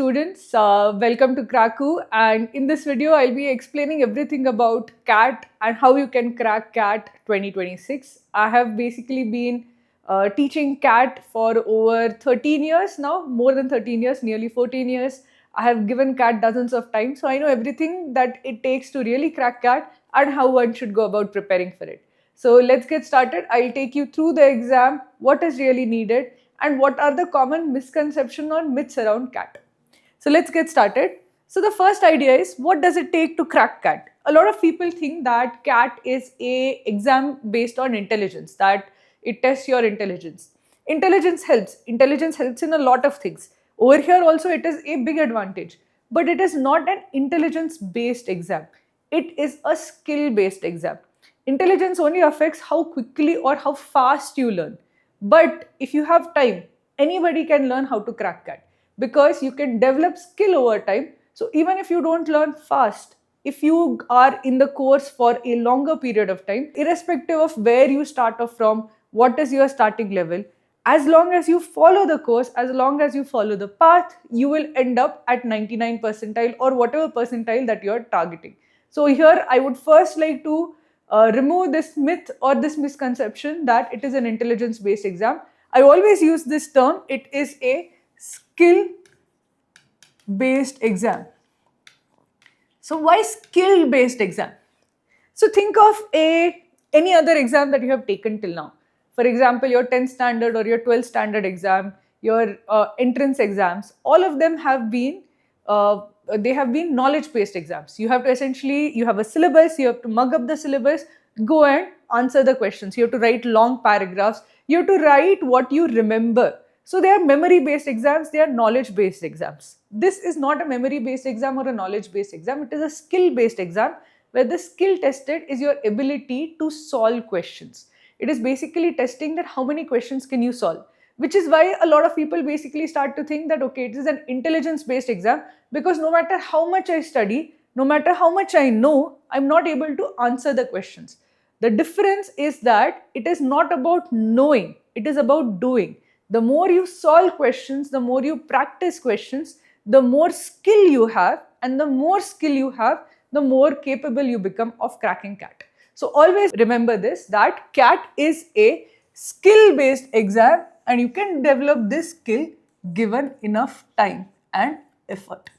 students, welcome to Kraku, and in this video I'll be explaining everything about CAT and how you can crack CAT 2026. I have basically been teaching CAT for over 13 years now, more than 13 years, nearly 14 years. I have given CAT dozens of times, so I know everything that it takes to really crack CAT and how one should go about preparing for it. So let's get started. I'll take you through the exam, what is really needed, and what are the common misconceptions or myths around CAT. So let's get started. So the first idea is, what does it take to crack CAT? A lot of people think that CAT is a exam based on intelligence, that it tests your intelligence. Intelligence helps. Intelligence helps in a lot of things. Over here also it is a big advantage. But it is not an intelligence based exam. It is a skill based exam. Intelligence only affects how quickly or how fast you learn. But if you have time, anybody can learn how to crack CAT because you can develop skill over time. So even if you don't learn fast, if you are in the course for a longer period of time, irrespective of where you start off from, what is your starting level, as long as you follow the course, as long as you follow the path, you will end up at 99 percentile or whatever percentile that you are targeting. So here I would first like to remove this myth or this misconception that it is an intelligence based exam. I always use this term, it is a skill based exam. So why skill based exam? So think of any other exam that you have taken till now. For example, your 10th standard or your 12th standard exam, your entrance exams, all of them have been they have been knowledge based exams. You have to essentially, you have a syllabus, you have to mug up the syllabus, go and answer the questions. You have to write long paragraphs, you have to write what you remember. So they are memory based exams, they are knowledge based exams. This is not a memory based exam or a knowledge based exam, it is a skill based exam where the skill tested is your ability to solve questions. It is basically testing that how many questions can you solve, which is why a lot of people basically start to think that okay, it is an intelligence based exam, because no matter how much I study, no matter how much I know, I'm not able to answer the questions. The difference is that it is not about knowing, it is about doing. The more you solve questions, the more you practice questions, the more skill you have, and the more skill you have, the more capable you become of cracking CAT. So always remember this, that CAT is a skill based exam and you can develop this skill given enough time and effort.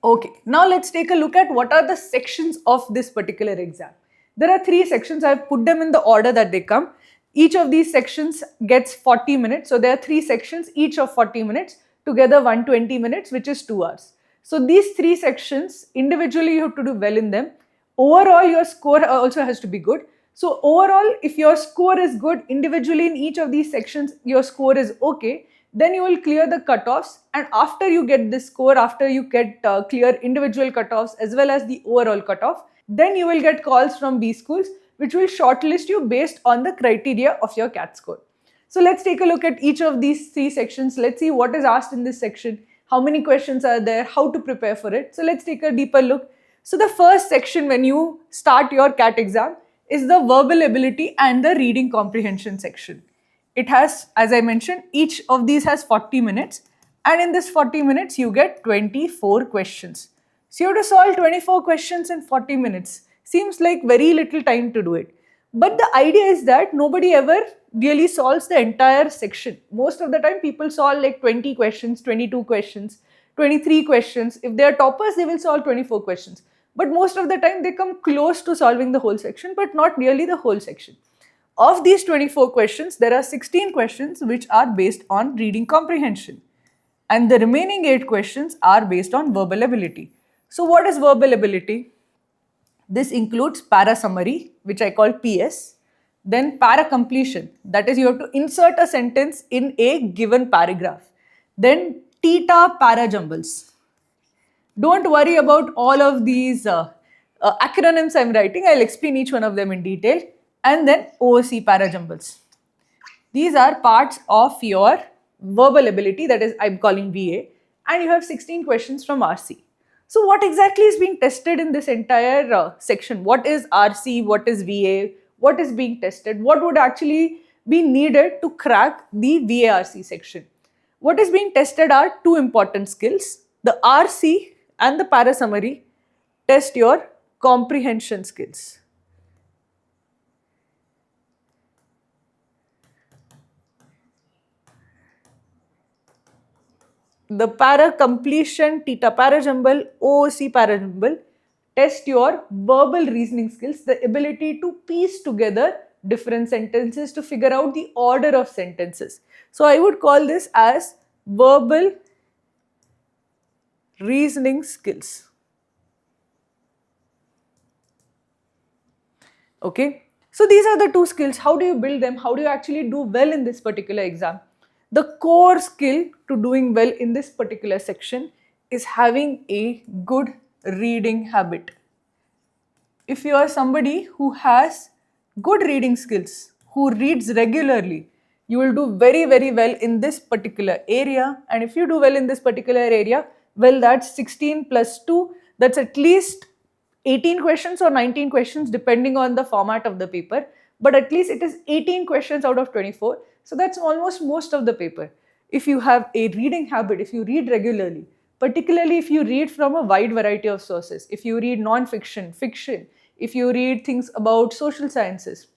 Okay, now let's take a look at what are the sections of this particular exam. There are 3 sections. I have put them in the order that they come. Each of these sections gets 40 minutes. So there are 3 sections, each of 40 minutes, together 120 minutes, which is 2 hours. So these 3 sections, individually you have to do well in them. Overall, your score also has to be good. So overall, if your score is good, individually in each of these sections, your score is okay, then you will clear the cutoffs. And after you get this score, after you get clear individual cutoffs as well as the overall cutoff, then you will get calls from B schools, which will shortlist you based on the criteria of your CAT score. So let's take a look at each of these 3 sections. Let's see what is asked in this section, how many questions are there, how to prepare for it. So let's take a deeper look. So the first section when you start your CAT exam is the verbal ability and the reading comprehension section. It has, as I mentioned, each of these has 40 minutes, and in this 40 minutes you get 24 questions. So you have to solve 24 questions in 40 minutes. Seems like very little time to do it. But the idea is that nobody ever really solves the entire section. Most of the time people solve like 20 questions, 22 questions, 23 questions. If they are toppers, they will solve 24 questions. But most of the time they come close to solving the whole section, but not really the whole section. Of these 24 questions, there are 16 questions which are based on reading comprehension. And the remaining 8 questions are based on verbal ability. So what is verbal ability? This includes para summary, which I call PS, then para completion, that is you have to insert a sentence in a given paragraph, then TETA para jumbles. Don't worry about all of these acronyms I'm writing, I'll explain each one of them in detail, and then OOC para jumbles. These are parts of your verbal ability, that is I'm calling VA, and you have 16 questions from RC. So what exactly is being tested in this entire section? What is RC? What is VA? What is being tested? What would actually be needed to crack the VARC section? what is being tested are two important skills. The RC and the para summary test your comprehension skills. The para completion, theta para jumble, OOC para jumble test your verbal reasoning skills, the ability to piece together different sentences to figure out the order of sentences. So I would call this as verbal reasoning skills. Okay, so these are the two skills. How do you build them? How do you actually do well in this particular exam? The core skill to doing well in this particular section is having a good reading habit. If you are somebody who has good reading skills, who reads regularly, you will do very, very well in this particular area. And if you do well in this particular area, well, that's 16 plus 2, that's at least 18 questions or 19 questions depending on the format of the paper, but at least it is 18 questions out of 24. So that's almost most of the paper. If you have a reading habit, if you read regularly, particularly if you read from a wide variety of sources, if you read non-fiction, fiction, if you read things about social sciences,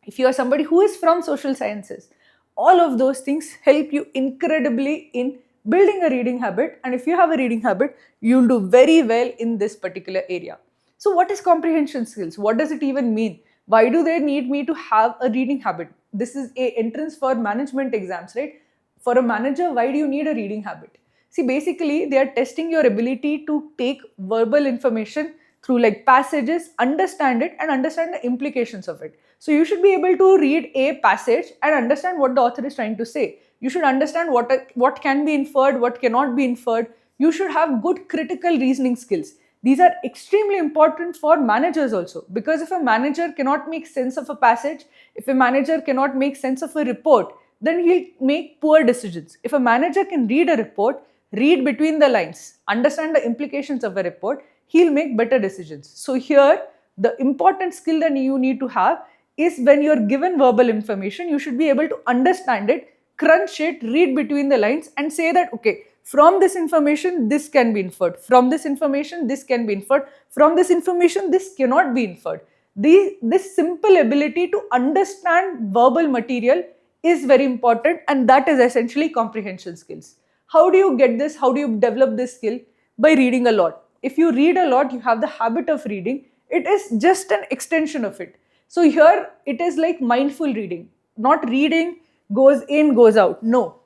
if you are somebody who is from social sciences, all of those things help you incredibly in building a reading habit. And if you have a reading habit, you'll do very well in this particular area. So what is comprehension skills? What does it even mean? Why do they need me to have a reading habit? This is a entrance for management exams, right? For a manager, why do you need a reading habit? See, basically, they are testing your ability to take verbal information through like passages, understand it and understand the implications of it. So you should be able to read a passage and understand what the author is trying to say. You should understand what can be inferred, what cannot be inferred. You should have good critical reasoning skills. These are extremely important for managers also, because if a manager cannot make sense of a passage, if a manager cannot make sense of a report, then he'll make poor decisions. If a manager can read a report, read between the lines, understand the implications of a report, he'll make better decisions. So here, the important skill that you need to have is when you're given verbal information, you should be able to understand it, crunch it, read between the lines and say that, okay, from this information, this can be inferred. From this information, this can be inferred. From this information, this cannot be inferred. This simple ability to understand verbal material is very important, and that is essentially comprehension skills. How do you get this? How do you develop this skill? By reading a lot. If you read a lot, you have the habit of reading. It is just an extension of it. So here it is like mindful reading. Not reading goes in, goes out. No.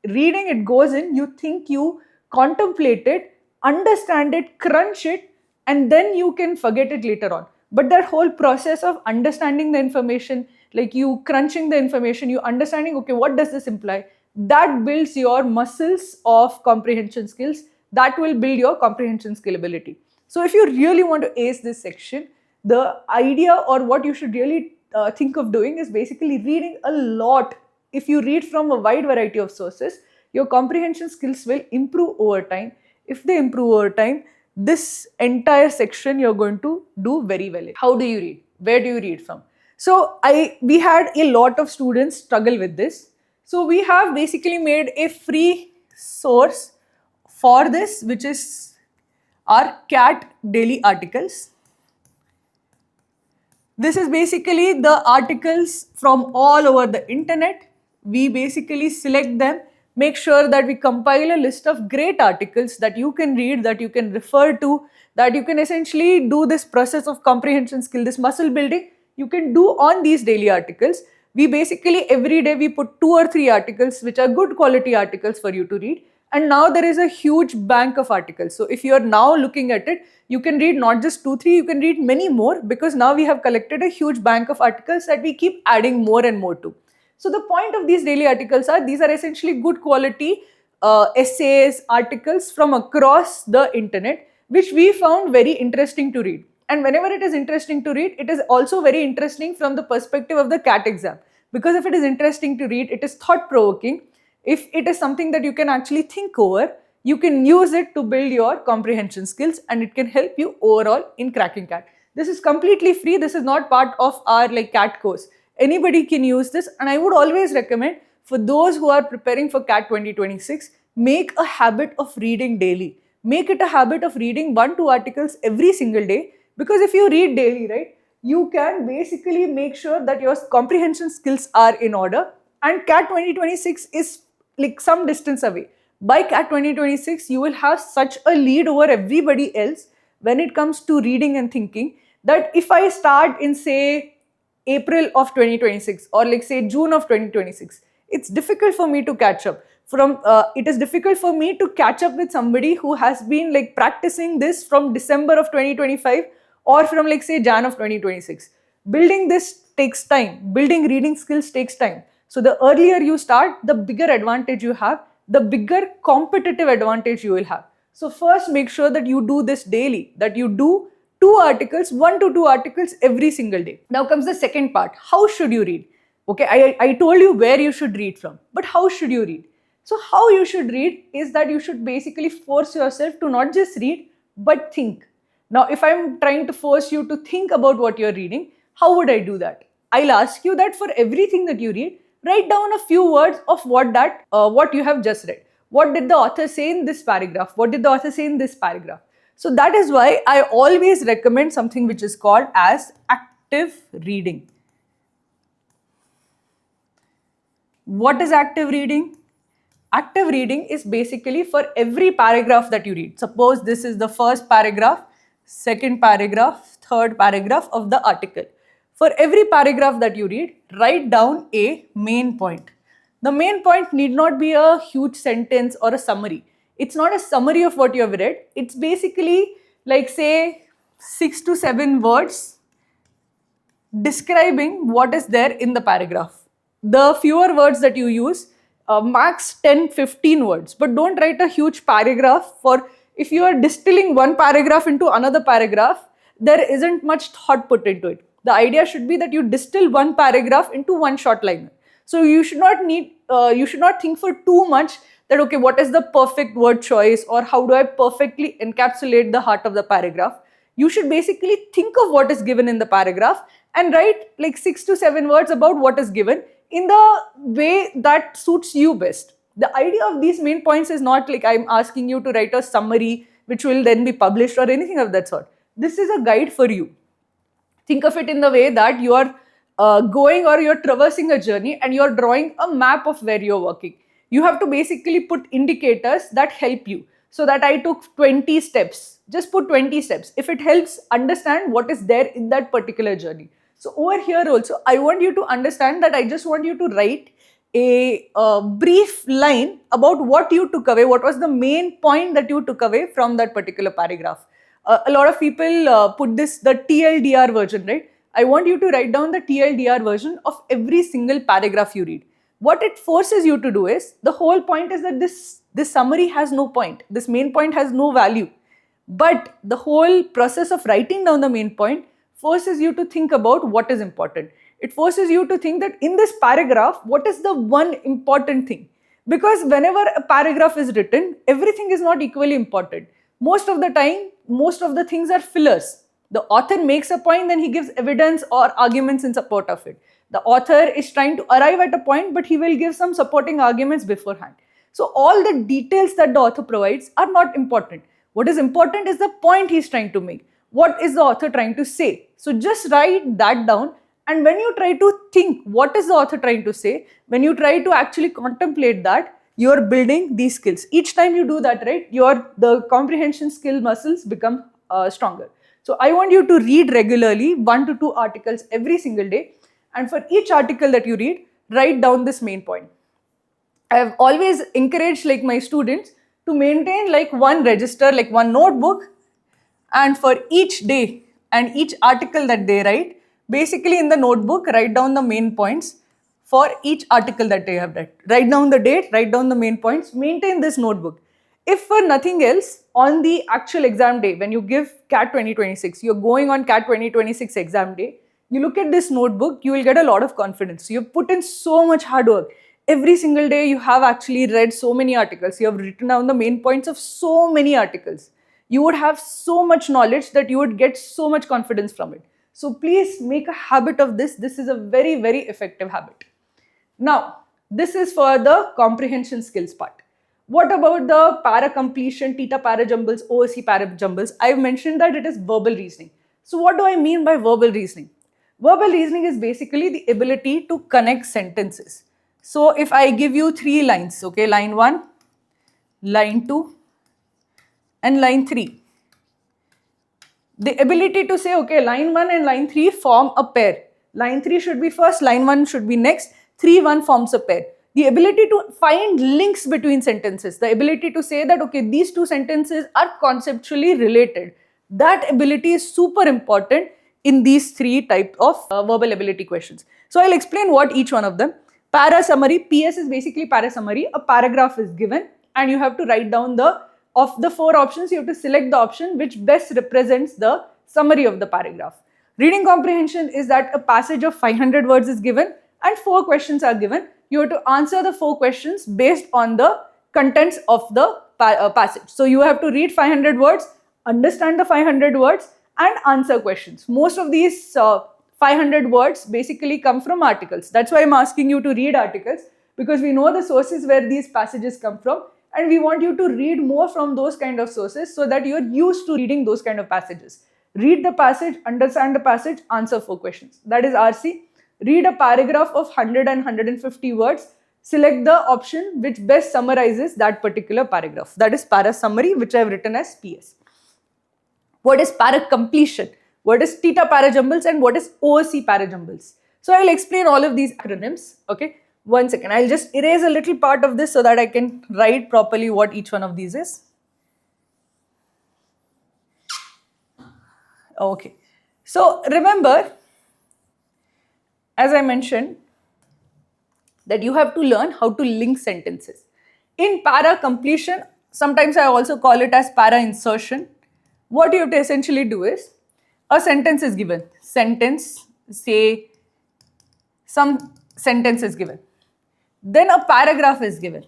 Reading, it goes in, you think, you contemplate it, understand it, crunch it, and then you can forget it later on. But that whole process of understanding the information, like you crunching the information, you understanding, okay, what does this imply? That builds your muscles of comprehension skills. That will build your comprehension skill ability. So if you really want to ace this section, the idea or what you should really think of doing is basically reading a lot. If you read from a wide variety of sources, your comprehension skills will improve over time. If they improve over time, this entire section you're going to do very well in. How do you read? Where do you read from? So we had a lot of students struggle with this. So we have basically made a free source for this, which is our CAT daily articles. This is basically the articles from all over the internet. We basically select them, make sure that we compile a list of great articles that you can read, that you can refer to, that you can essentially do this process of comprehension skill, this muscle building, you can do on these daily articles. We basically every day we put 2 or 3 articles which are good quality articles for you to read. And now there is a huge bank of articles. So if you are now looking at it, you can read not just 2, 3, you can read many more, because now we have collected a huge bank of articles that we keep adding more and more to. So the point of these daily articles are, these are essentially good quality essays, articles from across the internet, which we found very interesting to read. And whenever it is interesting to read, it is also very interesting from the perspective of the CAT exam. Because if it is interesting to read, it is thought-provoking. If it is something that you can actually think over, you can use it to build your comprehension skills, and it can help you overall in cracking CAT. This is completely free. This is not part of our CAT course. Anybody can use this, and I would always recommend for those who are preparing for CAT 2026, make a habit of reading daily. Make it a habit of reading 1-2 articles every single day, because if you read daily, right, you can basically make sure that your comprehension skills are in order, and CAT 2026 is like some distance away. By CAT 2026, you will have such a lead over everybody else when it comes to reading and thinking, that if I start in, say, April of 2026, or like say June of 2026, it's difficult for me to catch up. It is difficult for me to catch up with somebody who has been like practicing this from December of 2025, or from like say Jan of 2026. Building this takes time. Building reading skills takes time. So the earlier you start, the bigger advantage you have, the bigger competitive advantage you will have. So first, make sure that you do this daily, that you do 1 to 2 articles every single day. Now comes the second part. How should you read? Okay, I told you where you should read from, but how should you read? So how you should read is that you should basically force yourself to not just read, but think. Now, if I'm trying to force you to think about what you're reading, how would I do that? I'll ask you that for everything that you read, write down a few words of what you have just read. What did the author say in this paragraph? What did the author say in this paragraph? So that is why I always recommend something which is called as active reading. What is active reading? Active reading is basically for every paragraph that you read. Suppose this is the first paragraph, second paragraph, third paragraph of the article. For every paragraph that you read, write down a main point. The main point need not be a huge sentence or a summary. It's not a summary of what you have read. It's basically like say 6 to 7 words describing what is there in the paragraph. The fewer words that you use, max 10-15 words, but don't write a huge paragraph. For if you are distilling one paragraph into another paragraph, there isn't much thought put into it. The idea should be that you distill one paragraph into one short liner. So you should not think for too much that, okay, what is the perfect word choice, or how do I perfectly encapsulate the heart of the paragraph. You should basically think of what is given in the paragraph and write like 6 to 7 words about what is given in the way that suits you best. The idea of these main points is not like I'm asking you to write a summary which will then be published or anything of that sort. This is a guide for you. Think of it in the way that you are going, or you're traversing a journey and you're drawing a map of where you're working. You have to basically put indicators that help you. So that I took 20 steps. Just put 20 steps. If it helps understand what is there in that particular journey. So over here also, I want you to understand that I just want you to write a brief line about what you took away, what was the main point that you took away from that particular paragraph. A lot of people put the TLDR version, right? I want you to write down the TLDR version of every single paragraph you read. What it forces you to do is, the whole point is that this summary has no point. This main point has no value. But the whole process of writing down the main point forces you to think about what is important. It forces you to think that in this paragraph, what is the one important thing? Because whenever a paragraph is written, everything is not equally important. Most of the time, most of the things are fillers. The author makes a point, then he gives evidence or arguments in support of it. The author is trying to arrive at a point, but he will give some supporting arguments beforehand. So all the details that the author provides are not important. What is important is the point he is trying to make. What is the author trying to say? So just write that down, and when you try to think what is the author trying to say, when you try to actually contemplate that, you are building these skills. Each time you do that, right, the comprehension skill muscles become stronger. So I want you to read regularly 1 to 2 articles every single day, and for each article that you read, write down this main point. I have always encouraged like my students to maintain like one register, like one notebook, and for each day and each article that they write, basically in the notebook, write down the main points for each article that they have read. Write down the date, write down the main points, maintain this notebook. If for nothing else, on the actual exam day, when you give CAT 2026, you're going on CAT 2026 exam day, you look at this notebook, you will get a lot of confidence. You've put in so much hard work. Every single day you have actually read so many articles. You have written down the main points of so many articles. You would have so much knowledge that you would get so much confidence from it. So please make a habit of this. This is a very, very effective habit. Now, This is for the comprehension skills part. What about the para completion, theta para jumbles, OSC para jumbles? I've mentioned that it is verbal reasoning. So what do I mean by verbal reasoning? Verbal reasoning is basically the ability to connect sentences. So if I give you 3 lines, okay, line 1, line 2, and line 3. The ability to say, okay, line 1 and line 3 form a pair. Line 3 should be first, line 1 should be next, 3, 1 forms a pair. The ability to find links between sentences, the ability to say that, okay, these two sentences are conceptually related. That ability is super important in these 3 types of verbal ability questions. So I'll explain what each one of them. Para summary, PS is basically para summary. A paragraph is given and you have to write down of the 4 options, you have to select the option which best represents the summary of the paragraph. Reading comprehension is that a passage of 500 words is given and 4 questions are given. You have to answer the 4 questions based on the contents of the passage. So you have to read 500 words, understand the 500 words and answer questions. Most of these 500 words basically come from articles. That's why I'm asking you to read articles, because we know the sources where these passages come from and we want you to read more from those kind of sources so that you're used to reading those kind of passages. Read the passage, understand the passage, answer 4 questions. That is RC. Read a paragraph of 100 and 150 words. Select the option which best summarizes that particular paragraph. That is para summary, which I have written as PS. What is para completion? What is theta para jumbles and what is OSC para jumbles? So I'll explain all of these acronyms. Okay. 1 second. I'll just erase a little part of this so that I can write properly what each one of these is. Okay. So remember, as I mentioned, that you have to learn how to link sentences. In para completion, sometimes I also call it as para insertion. What you have to essentially do is, a sentence is given. Sentence, say some sentence is given. Then a paragraph is given.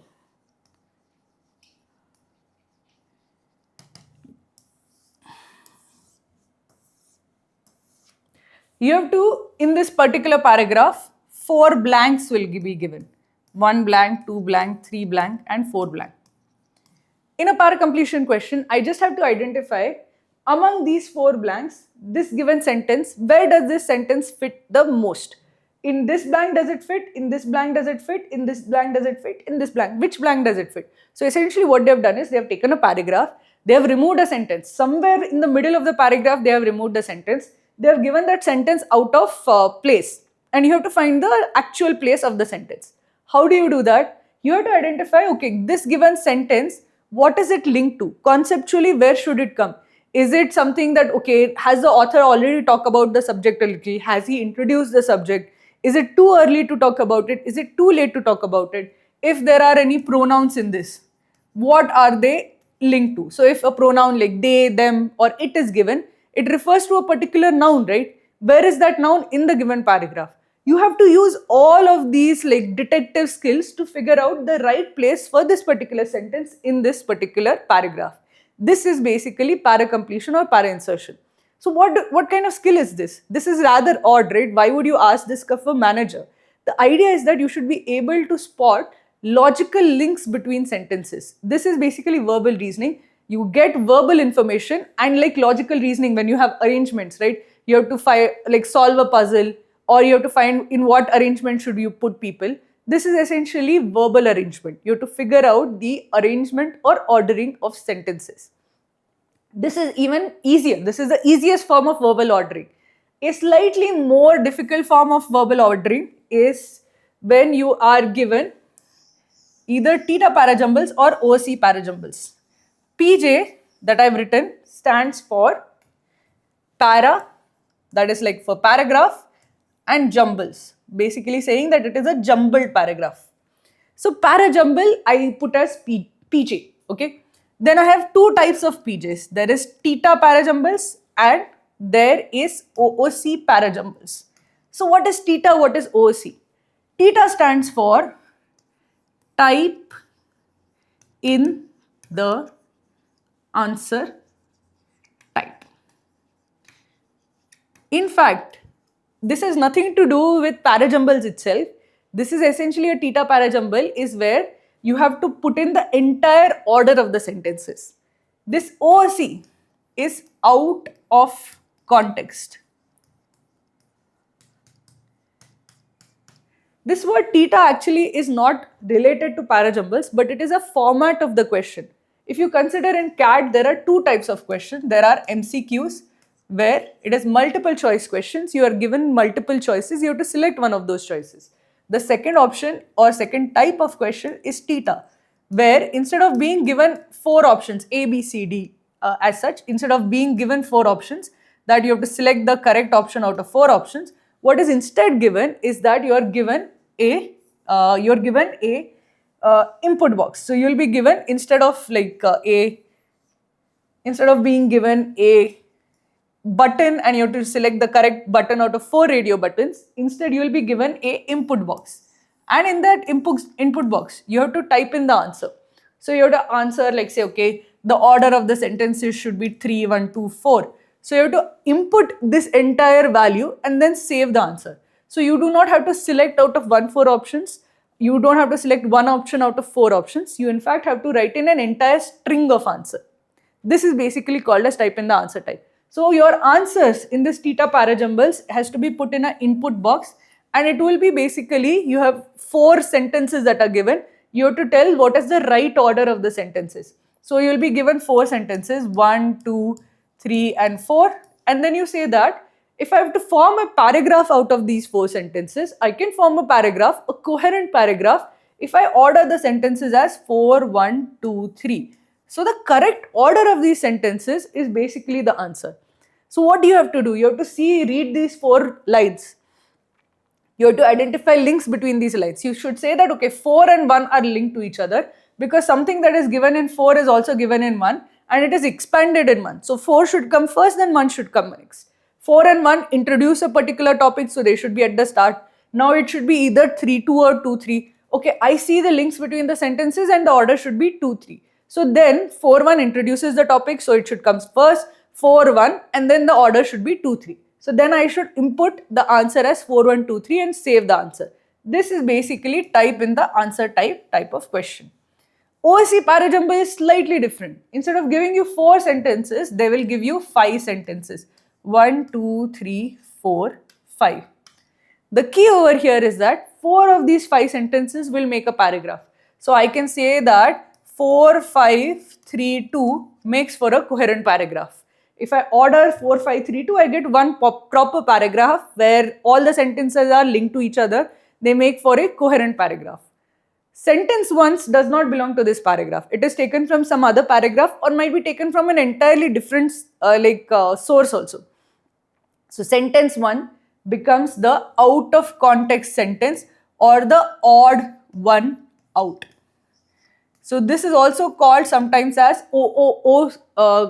You have to, in this particular paragraph, 4 blanks will be given. 1 blank, 2 blank, 3 blank and 4 blank. In a para completion question, I just have to identify among these 4 blanks, this given sentence, where does this sentence fit the most? In this blank does it fit? In this blank does it fit? In this blank does it fit? In this blank, which blank does it fit? So essentially what they have done is they have taken a paragraph, they have removed a sentence. Somewhere in the middle of the paragraph, they have removed the sentence. They have given that sentence out of place and you have to find the actual place of the sentence. How do you do that? You have to identify, okay, this given sentence, what is it linked to? Conceptually, where should it come? Is it something that, okay, has the author already talked about the subject a little? Has he introduced the subject? Is it too early to talk about it? Is it too late to talk about it? If there are any pronouns in this, what are they linked to? So if a pronoun like they, them or it is given, it refers to a particular noun, right? Where is that noun in the given paragraph? You have to use all of these like detective skills to figure out the right place for this particular sentence in this particular paragraph. This is basically para completion or para insertion. So what kind of skill is this? This is rather odd, right? Why would you ask this of a manager? The idea is that you should be able to spot logical links between sentences. This is basically verbal reasoning. You get verbal information and like logical reasoning when you have arrangements, right? You have to solve a puzzle or you have to find in what arrangement should you put people. This is essentially verbal arrangement. You have to figure out the arrangement or ordering of sentences. This is even easier. This is the easiest form of verbal ordering. A slightly more difficult form of verbal ordering is when you are given either theta parajumbles or OSC parajumbles. PJ that I've written stands for para, that is like for paragraph, and jumbles, basically saying that it is a jumbled paragraph. So para jumble I put as PJ, okay. Then I have 2 types of PJs. There is theta parajumbles and there is OOC parajumbles. So what is theta? What is OOC? Theta stands for type in the answer type. In fact, this has nothing to do with parajumbles itself. This is essentially a theta parajumble, is where you have to put in the entire order of the sentences. This OOC is out of context. This word theta actually is not related to parajumbles, but it is a format of the question. If you consider in CAT, there are two types of questions. There are MCQs, where it is multiple choice questions. You are given multiple choices, you have to select one of those choices. The second option or second type of question is theta, where instead of being given 4 options, A, B, C, D, as such, instead of being given 4 options, that you have to select the correct option out of 4 options, what is instead given is that you are given a input box. So you will be given, instead of being given a button and you have to select the correct button out of 4 radio buttons, instead you will be given a input box, and in that input box you have to type in the answer. So you have to answer, like, say, okay, the order of the sentences should be 3, 1, 2, 4. So you have to input this entire value and then save the answer. So you do not have to select out of 4 options. You don't have to select one option out of 4 options. You in fact have to write in an entire string of answer. This is basically called as type in the answer type. So your answers in this theta parajumbles has to be put in an input box, and it will be basically, you have 4 sentences that are given. You have to tell what is the right order of the sentences. So you will be given 4 sentences, 1, 2, 3 and 4, and then you say that if I have to form a paragraph out of these 4 sentences, I can form a paragraph, a coherent paragraph, if I order the sentences as 4, 1, 2, 3. So the correct order of these sentences is basically the answer. So what do you have to do? You have to read these 4 lines. You have to identify links between these lines. You should say that, okay, 4 and 1 are linked to each other, because something that is given in 4 is also given in 1, and it is expanded in 1. So 4 should come first, then 1 should come next. 4 and 1 introduce a particular topic, so they should be at the start. Now it should be either 3, 2 or 2, 3. Okay, I see the links between the sentences and the order should be 2, 3. So then 4, 1 introduces the topic, so it should come first, 4, 1, and then the order should be 2, 3. So then I should input the answer as 4, 1, 2, 3 and save the answer. This is basically type in the answer type of question. OOC parajumble is slightly different. Instead of giving you 4 sentences, they will give you 5 sentences. 1, 2, 3, 4, 5. The key over here is that 4 of these 5 sentences will make a paragraph. So I can say that 4, 5, 3, 2 makes for a coherent paragraph. If I order 4, 5, 3, 2, I get one proper paragraph where all the sentences are linked to each other. They make for a coherent paragraph. Sentence once does not belong to this paragraph. It is taken from some other paragraph or might be taken from an entirely different source also. So sentence 1 becomes the out of context sentence or the odd one out. So this is also called sometimes as OOO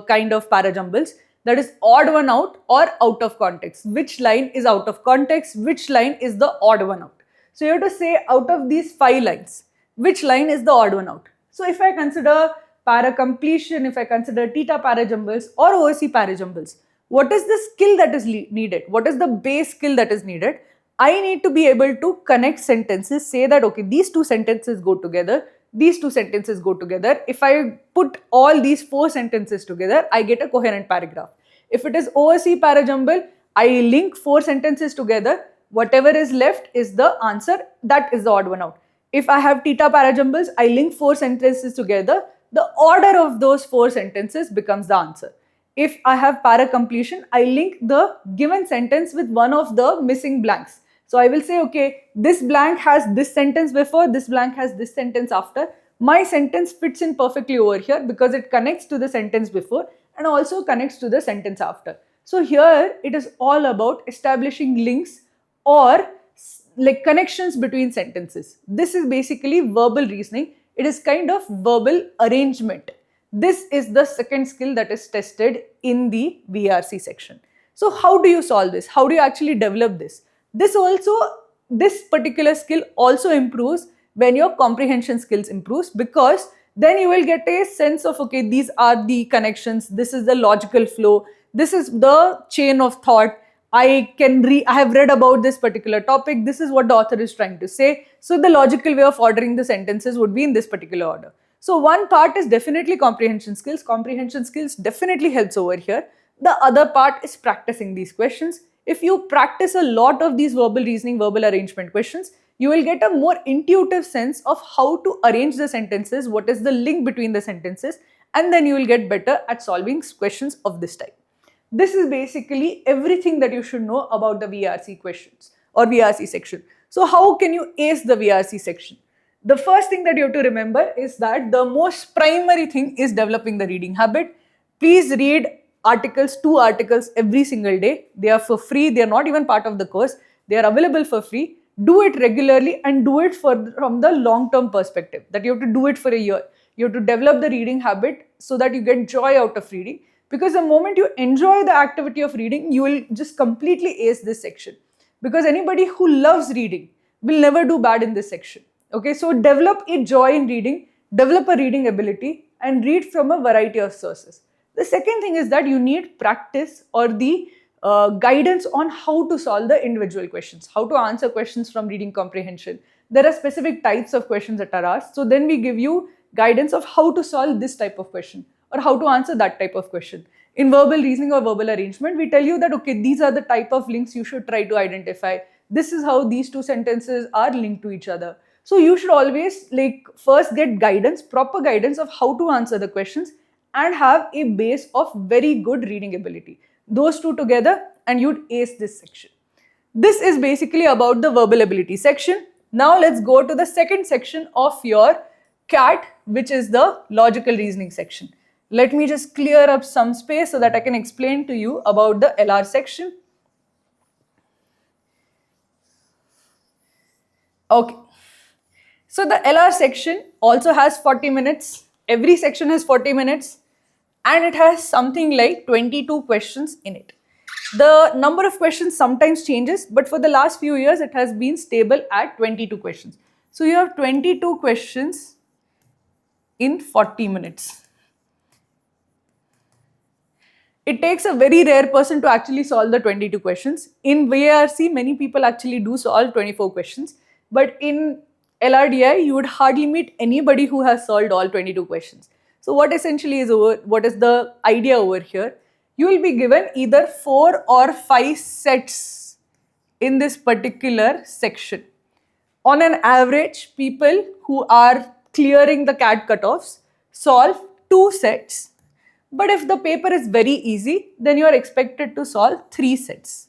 kind of parajumbles, that is odd one out or out of context. Which line is out of context? Which line is the odd one out? So you have to say out of these 5 lines, which line is the odd one out? So if I consider para completion, if I consider theta parajumbles or OOC parajumbles, what is the skill that is needed? What is the base skill that is needed? I need to be able to connect sentences, say that, okay, these 2 sentences go together, these 2 sentences go together. If I put all these 4 sentences together, I get a coherent paragraph. If it is OOC parajumble, I link 4 sentences together. Whatever is left is the answer, that is the odd one out. If I have theta parajumbles, I link 4 sentences together. The order of those 4 sentences becomes the answer. If I have para completion, I link the given sentence with one of the missing blanks. So I will say, okay, this blank has this sentence before, this blank has this sentence after. My sentence fits in perfectly over here because it connects to the sentence before and also connects to the sentence after. So here it is all about establishing links or like connections between sentences. This is basically verbal reasoning. It is kind of verbal arrangement. This is the second skill that is tested in the VRC section. So how do you solve this? How do you actually develop this? This particular skill also improves when your comprehension skills improves, because then you will get a sense of, okay, these are the connections, this is the logical flow, this is the chain of thought. I have read about this particular topic. This is what the author is trying to say. So the logical way of ordering the sentences would be in this particular order. So one part is definitely comprehension skills. Comprehension skills definitely helps over here. The other part is practicing these questions. If you practice a lot of these verbal reasoning, verbal arrangement questions, you will get a more intuitive sense of how to arrange the sentences, what is the link between the sentences, and then you will get better at solving questions of this type. This is basically everything that you should know about the VRC questions or VRC section. So how can you ace the VRC section? The first thing that you have to remember is that the most primary thing is developing the reading habit. Please read articles, 2 articles every single day. They are for free. They are not even part of the course. They are available for free. Do it regularly and do it from the long-term perspective, that you have to do it for a year. You have to develop the reading habit so that you get joy out of reading. Because the moment you enjoy the activity of reading, you will just completely ace this section. Because anybody who loves reading will never do bad in this section. Okay, so develop a joy in reading, develop a reading ability, and read from a variety of sources. The second thing is that you need practice or the guidance on how to solve the individual questions, how to answer questions from reading comprehension. There are specific types of questions that are asked. So then we give you guidance of how to solve this type of question or how to answer that type of question. In verbal reasoning or verbal arrangement, we tell you that, okay, these are the type of links you should try to identify. This is how these two sentences are linked to each other. So you should always first get guidance, proper guidance of how to answer the questions and have a base of very good reading ability. Those two together and you'd ace this section. This is basically about the verbal ability section. Now let's go to the second section of your CAT, which is the logical reasoning section. Let me just clear up some space so that I can explain to you about the LR section. Okay. So the LR section also has 40 minutes. Every section has 40 minutes and it has something like 22 questions in it. The number of questions sometimes changes, but for the last few years it has been stable at 22 questions. So you have 22 questions in 40 minutes. It takes a very rare person to actually solve the 22 questions. In VARC, many people actually do solve 24 questions, but in LRDI, you would hardly meet anybody who has solved all 22 questions. So what essentially is what is the idea over here? You will be given either 4 or 5 sets in this particular section. On an average, people who are clearing the CAT cutoffs solve 2 sets. But if the paper is very easy, then you are expected to solve 3 sets.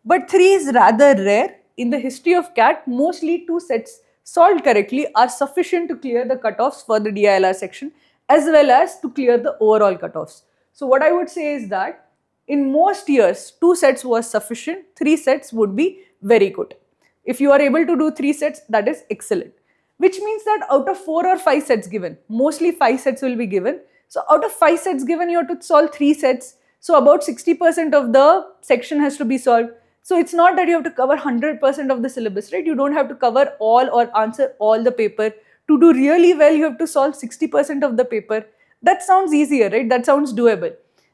But 3 is rather rare. In the history of CAT, mostly 2 sets solved correctly are sufficient to clear the cutoffs for the DILR section as well as to clear the overall cutoffs. So what I would say is that in most years, 2 sets was sufficient, 3 sets would be very good. If you are able to do 3 sets, that is excellent. Which means that out of 4 or 5 sets given, mostly 5 sets will be given. So out of 5 sets given, you have to solve 3 sets. So about 60% of the section has to be solved. So it's not that you have to cover 100% of the syllabus, right? You don't have to cover all or answer all the paper. To do really well, you have to solve 60% of the paper. That sounds easier, right? That sounds doable.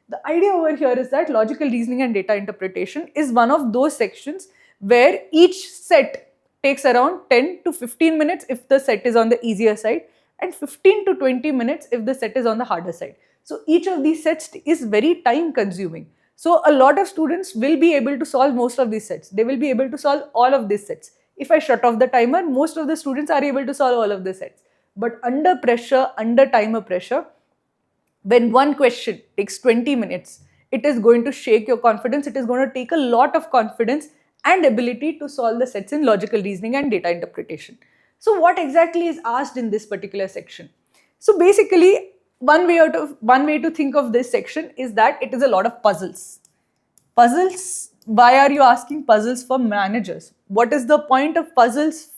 The idea over here is that logical reasoning and data interpretation is one of those sections where each set takes around 10 to 15 minutes if the set is on the easier side and 15 to 20 minutes if the set is on the harder side. So each of these sets is very time consuming. So a lot of students will be able to solve most of these sets. They will be able to solve all of these sets. If I shut off the timer, most of the students are able to solve all of the sets. But under pressure, under timer pressure, when one question takes 20 minutes, it is going to shake your confidence. It is going to take a lot of confidence and ability to solve the sets in logical reasoning and data interpretation. So what exactly is asked in this particular section? So basically, one way to think of this section is that it is a lot of puzzles. Puzzles, why are you asking puzzles for managers? What is the point of puzzles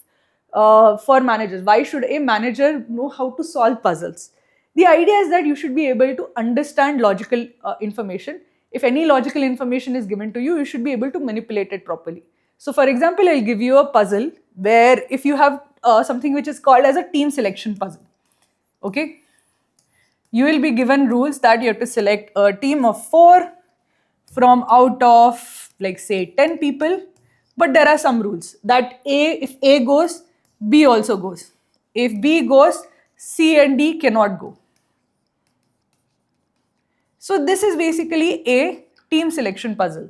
for managers? Why should a manager know how to solve puzzles? The idea is that you should be able to understand logical information. If any logical information is given to you, you should be able to manipulate it properly. So for example, I'll give you a puzzle where if you have something which is called as a team selection puzzle, okay? You will be given rules that you have to select a team of 4 from out of like say 10 people, but there are some rules that if A goes, B also goes. If B goes, C and D cannot go. So this is basically a team selection puzzle.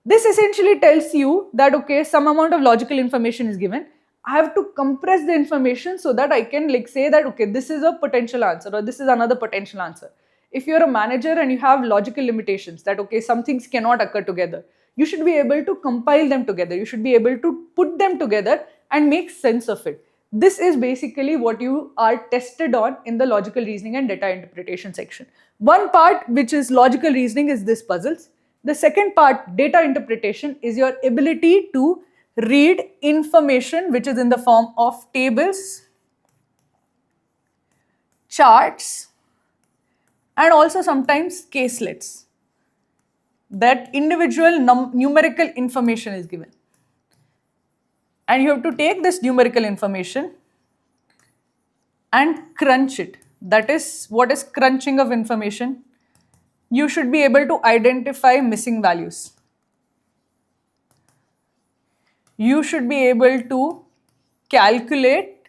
This essentially tells you that okay, some amount of logical information is given. I have to compress the information so that I can like say that okay, this is a potential answer or this is another potential answer. If you're a manager and you have logical limitations that okay, some things cannot occur together, you should be able to compile them together. You should be able to put them together and make sense of it. This is basically what you are tested on in the logical reasoning and data interpretation section. One part which is logical reasoning is this puzzles. The second part, data interpretation, is your ability to read information which is in the form of tables, charts, and also sometimes caselets. That individual numerical information is given. And you have to take this numerical information and crunch it. That is, what is crunching of information? You should be able to identify missing values. You should be able to calculate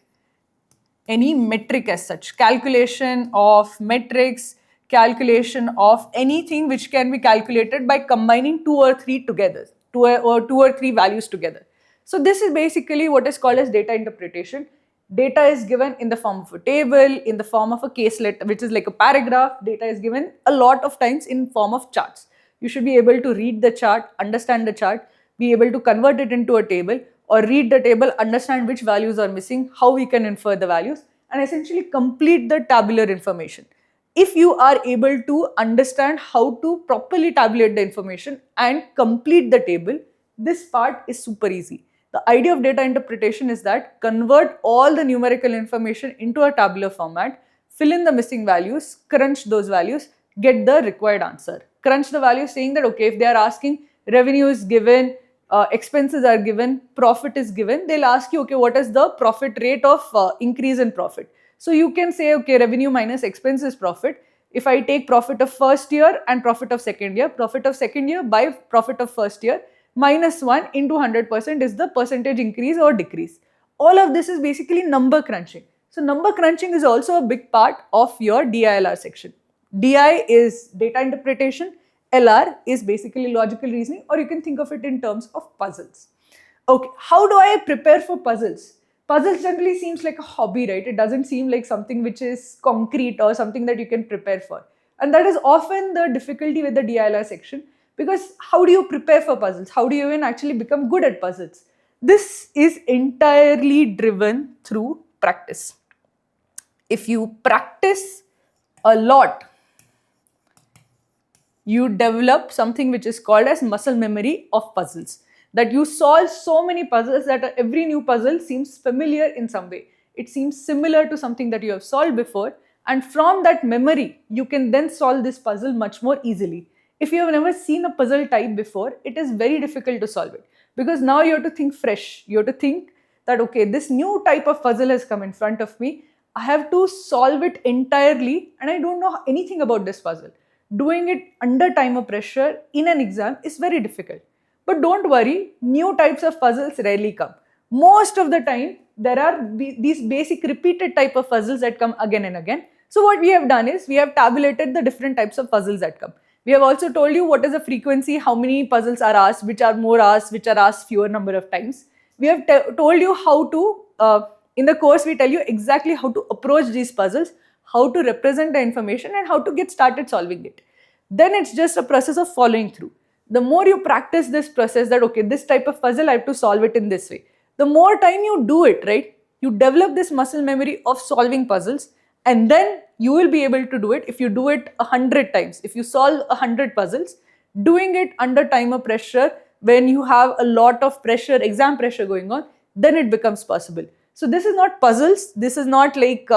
any metric as such. Calculation of metrics, calculation of anything which can be calculated by combining two or three together, two or three values together. So this is basically what is called as data interpretation. Data is given in the form of a table, in the form of a caselet, which is like a paragraph. Data is given a lot of times in form of charts. You should be able to read the chart, understand the chart, be able to convert it into a table, or read the table, understand which values are missing, how we can infer the values, and essentially complete the tabular information. If you are able to understand how to properly tabulate the information and complete the table, this part is super easy. The idea of data interpretation is that convert all the numerical information into a tabular format, fill in the missing values, crunch those values, get the required answer. Crunch the values saying that okay, if they are asking revenue is given, expenses are given, profit is given, they'll ask you okay, what is the profit rate of increase in profit. So you can say okay, revenue minus expense is profit. If I take profit of first year and profit of second year by profit of first year, minus 1 into 100% is the percentage increase or decrease. All of this is basically number crunching. So number crunching is also a big part of your DILR section. DI is data interpretation, LR is basically logical reasoning, or you can think of it in terms of puzzles. Okay, how do I prepare for puzzles? Puzzles generally seems like a hobby, right? It doesn't seem like something which is concrete or something that you can prepare for. And that is often the difficulty with the DILR section. Because how do you prepare for puzzles? How do you even actually become good at puzzles? This is entirely driven through practice. If you practice a lot, you develop something which is called as muscle memory of puzzles. That you solve so many puzzles that every new puzzle seems familiar in some way. It seems similar to something that you have solved before. And from that memory, you can then solve this puzzle much more easily. If you have never seen a puzzle type before, it is very difficult to solve it because now you have to think fresh. You have to think that, okay, this new type of puzzle has come in front of me. I have to solve it entirely and I don't know anything about this puzzle. Doing it under time of pressure in an exam is very difficult. But don't worry, new types of puzzles rarely come. Most of the time, there are these basic repeated type of puzzles that come again and again. So what we have done is we have tabulated the different types of puzzles that come. We have also told you what is the frequency, how many puzzles are asked, which are more asked, which are asked fewer number of times. We have told you how to, in the course we tell you exactly how to approach these puzzles, how to represent the information and how to get started solving it. Then it's just a process of following through. The more you practice this process that okay, this type of puzzle I have to solve it in this way. The more time you do it, right, you develop this muscle memory of solving puzzles and then you will be able to do it if you do it 100 times. If you solve 100 puzzles, doing it under time of pressure when you have a lot of pressure, exam pressure going on, then it becomes possible. So this is not puzzles. This is not like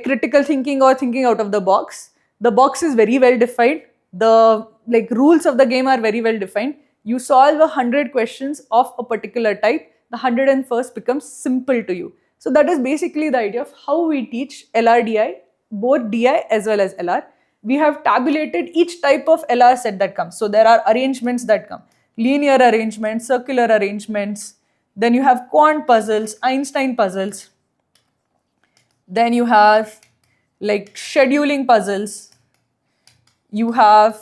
critical thinking or thinking out of the box. The box is very well defined. The rules of the game are very well defined. You solve 100 questions of a particular type. The 101st becomes simple to you. So that is basically the idea of how we teach LRDI, both DI as well as LR. we have tabulated each type of LR set that comes. So there are arrangements that come, linear arrangements, circular arrangements, then you have quant puzzles, Einstein puzzles, then you have like scheduling puzzles, you have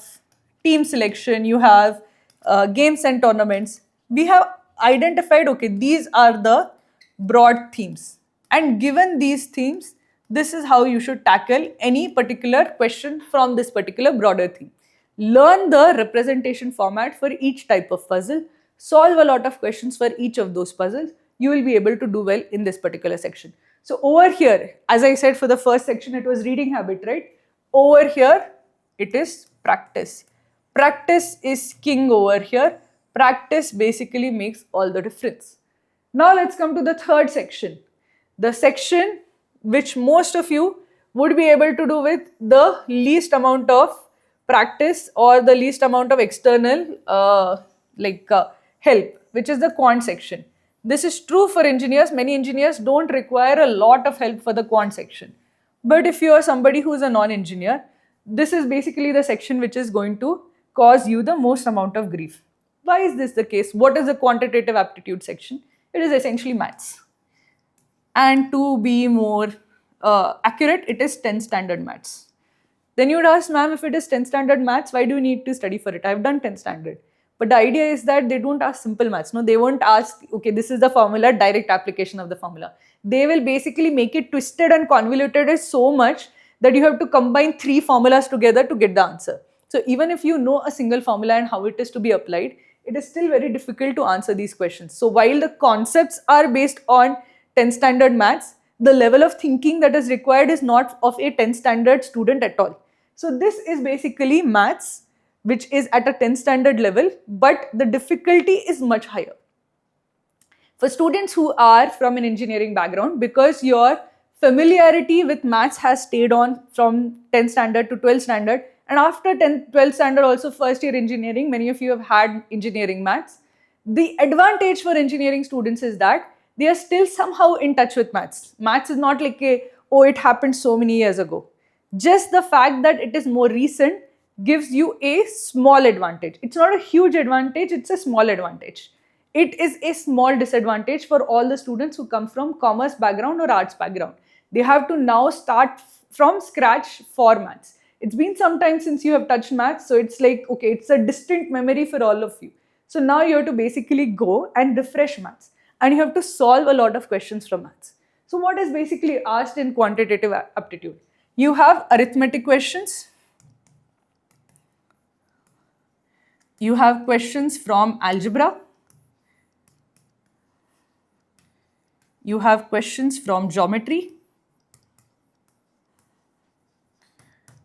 team selection, you have games and tournaments. We have identified, okay, these are the broad themes. And given these themes, this is how you should tackle any particular question from this particular broader theme. Learn the representation format for each type of puzzle, solve a lot of questions for each of those puzzles. You will be able to do well in this particular section. So over here, as I said, for the first section, it was reading habit, right? Over here, it is practice. Practice is king over here. Practice basically makes all the difference. Now let's come to the third section. The section which most of you would be able to do with the least amount of practice or the least amount of external help, which is the quant section. This is true for engineers. Many engineers don't require a lot of help for the quant section. But if you are somebody who is a non-engineer, this is basically the section which is going to cause you the most amount of grief. Why is this the case? What is the quantitative aptitude section? It is essentially maths. And to be more accurate, it is 10th standard maths. Then you would ask, ma'am, if it is 10th standard maths, why do you need to study for it? I've done 10th standard. But the idea is that they don't ask simple maths. No, they won't ask, okay, this is the formula, direct application of the formula. They will basically make it twisted and convoluted so much that you have to combine 3 formulas together to get the answer. So even if you know a single formula and how it is to be applied, it is still very difficult to answer these questions. So while the concepts are based on 10th standard maths, the level of thinking that is required is not of a 10th standard student at all. So this is basically maths, which is at a 10th standard level, but the difficulty is much higher. For students who are from an engineering background, because your familiarity with maths has stayed on from 10th standard to 12th standard, and after 10th, 12th standard also first year engineering, many of you have had engineering maths. The advantage for engineering students is that they are still somehow in touch with maths. Maths is not like oh, it happened so many years ago. Just the fact that it is more recent gives you a small advantage. It's not a huge advantage, it's a small advantage. It is a small disadvantage for all the students who come from commerce background or arts background. They have to now start from scratch for maths. It's been some time since you have touched maths, so it's like, okay, it's a distant memory for all of you. So now you have to basically go and refresh maths, and you have to solve a lot of questions from maths. So what is basically asked in quantitative aptitude? You have arithmetic questions. You have questions from algebra. You have questions from geometry.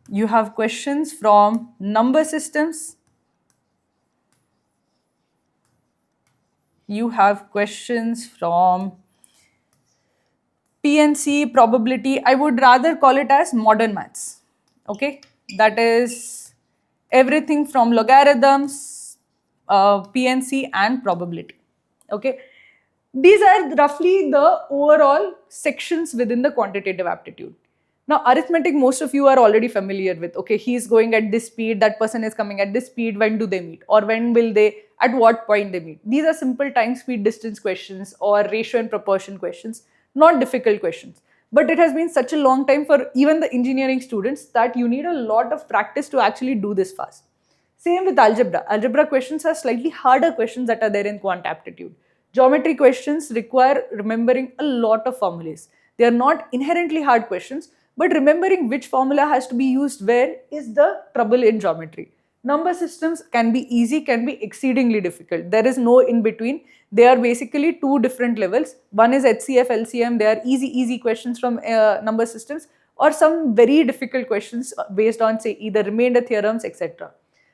You have questions from number systems. You have questions from PNC, probability. I would rather call it as modern maths. Okay, that is everything from logarithms, PNC and probability. Okay, these are roughly the overall sections within the quantitative aptitude. Now arithmetic, most of you are already familiar with. Okay, he is going at this speed, that person is coming at this speed, when do they meet, or when will they, at what point they meet. These are simple time, speed, distance questions or ratio and proportion questions, not difficult questions. But it has been such a long time for even the engineering students that you need a lot of practice to actually do this fast. Same with algebra. Algebra questions are slightly harder questions that are there in quant aptitude. Geometry questions require remembering a lot of formulas. They are not inherently hard questions, but remembering which formula has to be used where is the trouble in geometry. Number systems can be easy, can be exceedingly difficult. There is no in between. They are basically 2 different levels. One is HCF, LCM. They are easy questions from number systems, or some very difficult questions based on, say, either remainder theorems, etc.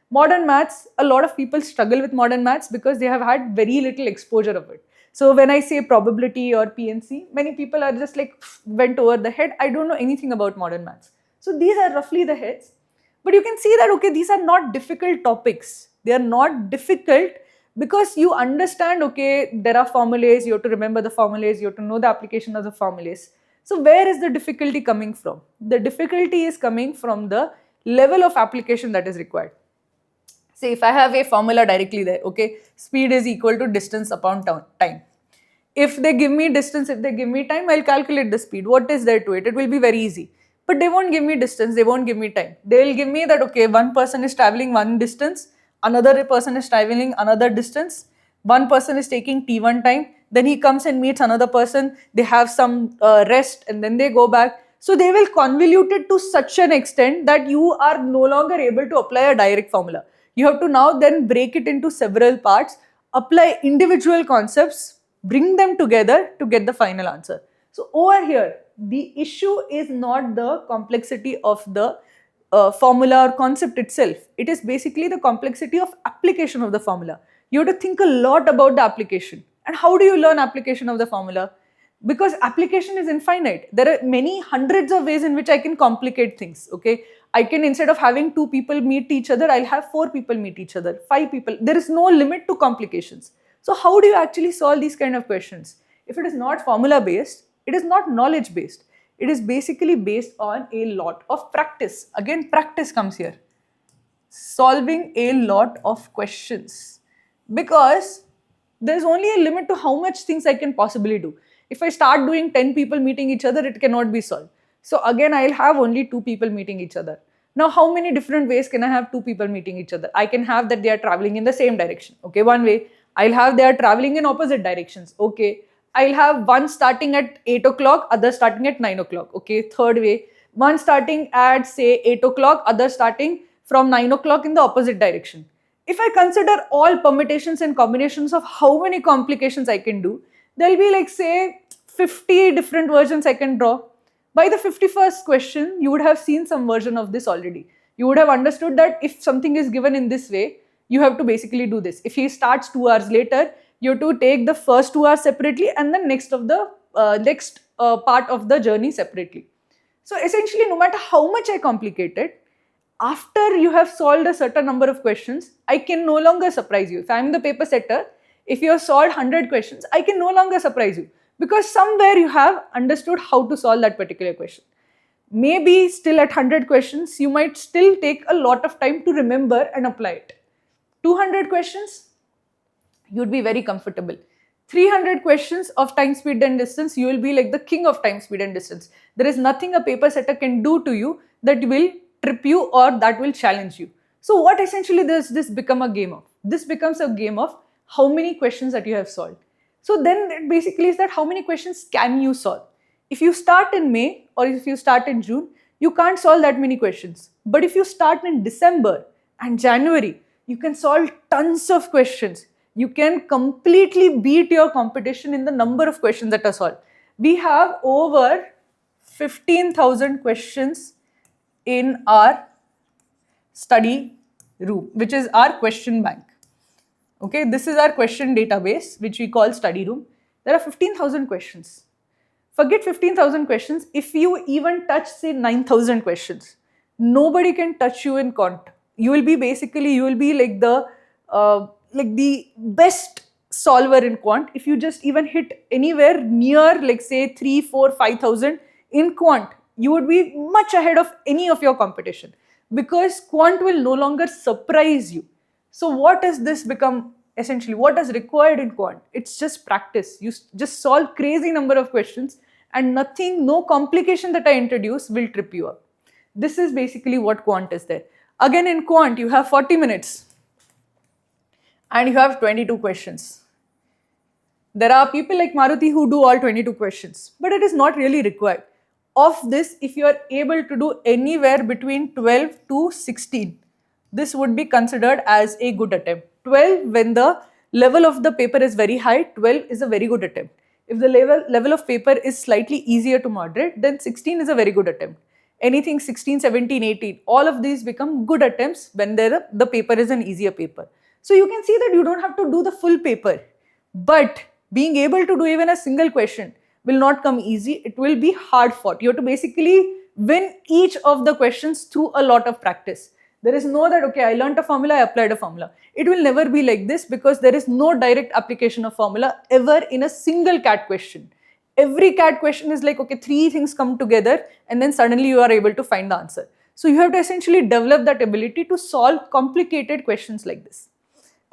Modern maths, a lot of people struggle with modern maths because they have had very little exposure of it. So when I say probability or PNC, many people are just like, went over the head. I don't know anything about modern maths. So these are roughly the heads. But you can see that, okay, these are not difficult topics. They are not difficult because you understand, okay, there are formulas, you have to remember the formulas, you have to know the application of the formulas. So where is the difficulty coming from? The difficulty is coming from the level of application that is required. Say if I have a formula directly there, okay, speed is equal to distance upon time. If they give me distance, if they give me time, I'll calculate the speed. What is there to it? It will be very easy. But they won't give me distance, they won't give me time. They'll give me that, okay, one person is traveling one distance, another person is traveling another distance, one person is taking T1 time, then he comes and meets another person, they have some rest and then they go back. So they will convolute it to such an extent that you are no longer able to apply a direct formula. You have to now then break it into several parts, apply individual concepts, bring them together to get the final answer. So over here, the issue is not the complexity of the formula or concept itself. It is basically the complexity of application of the formula. You have to think a lot about the application. And how do you learn application of the formula? Because application is infinite. There are many hundreds of ways in which I can complicate things, okay? I can, instead of having 2 people meet each other, I'll have 4 people meet each other, 5 people. There is no limit to complications. So how do you actually solve these kind of questions? If it is not formula based, it is not knowledge based. It is basically based on a lot of practice. Again, practice comes here. Solving a lot of questions. Because there's only a limit to how much things I can possibly do. If I start doing 10 people meeting each other, it cannot be solved. So again, I'll have only 2 people meeting each other. Now, how many different ways can I have 2 people meeting each other? I can have that they are traveling in the same direction. Okay, one way. I'll have they are traveling in opposite directions. Okay. I'll have one starting at 8 o'clock, other starting at 9 o'clock. Okay. Third way. One starting at say 8 o'clock, other starting from 9 o'clock in the opposite direction. If I consider all permutations and combinations of how many complications I can do, there'll be like say 50 different versions I can draw. By the 51st question, you would have seen some version of this already. You would have understood that if something is given in this way, you have to basically do this. If he starts 2 hours later, you have to take the first 2 hours separately and the next part of the journey separately. So essentially, no matter how much I complicate it, after you have solved a certain number of questions, I can no longer surprise you. If I am the paper setter, if you have solved 100 questions, I can no longer surprise you because somewhere you have understood how to solve that particular question. Maybe still at 100 questions, you might still take a lot of time to remember and apply it. 200 questions, you'd be very comfortable. 300 questions of time, speed and distance, you will be like the king of time, speed and distance. There is nothing a paper setter can do to you that will trip you or that will challenge you. So what essentially does this become a game of? This becomes a game of how many questions that you have solved. So then it basically is that how many questions can you solve? If you start in May or if you start in June, you can't solve that many questions. But if you start in December and January, you can solve tons of questions. You can completely beat your competition in the number of questions that are solved. We have over 15,000 questions in our study room, which is our question bank. Okay, this is our question database, which we call study room. There are 15,000 questions. Forget 15,000 questions. If you even touch, say, 9,000 questions, nobody can touch you in quant. You will be like the best solver in quant. If you just even hit anywhere near, like say 3, 4, 5,000 in quant, you would be much ahead of any of your competition because quant will no longer surprise you. So what does this become essentially? What is required in quant? It's just practice. You just solve crazy number of questions and no complication that I introduce will trip you up. This is basically what quant is there. Again, in quant, you have 40 minutes and you have 22 questions. There are people like Maruti who do all 22 questions, but it is not really required. Of this, if you are able to do anywhere between 12 to 16, this would be considered as a good attempt. 12, when the level of the paper is very high, 12 is a very good attempt. If the level of paper is slightly easier to moderate, then 16 is a very good attempt. Anything 16, 17, 18, all of these become good attempts when the paper is an easier paper. So you can see that you don't have to do the full paper, but being able to do even a single question will not come easy. It will be hard fought. You have to basically win each of the questions through a lot of practice. There is no that, okay, I learned a formula, I applied a formula. It will never be like this because there is no direct application of formula ever in a single CAT question. Every CAT question is like, okay, 3 things come together and then suddenly you are able to find the answer. So you have to essentially develop that ability to solve complicated questions like this.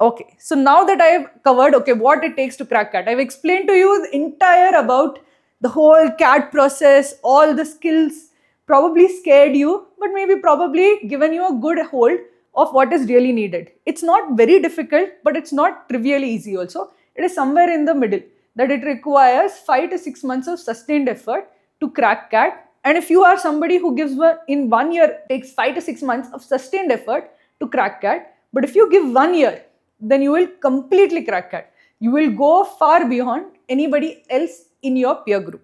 Okay, so now that I have covered, okay, what it takes to crack CAT, I've explained to you the entire about the whole CAT process, all the skills, probably scared you, but maybe probably given you a good hold of what is really needed. It's not very difficult, but it's not trivially easy also. It is somewhere in the middle that it requires 5 to 6 months of sustained effort to crack CAT. And if you are somebody who gives in 1 year, takes 5 to 6 months of sustained effort to crack CAT, but if you give 1 year, then you will completely crack CAT. You will go far beyond anybody else in your peer group.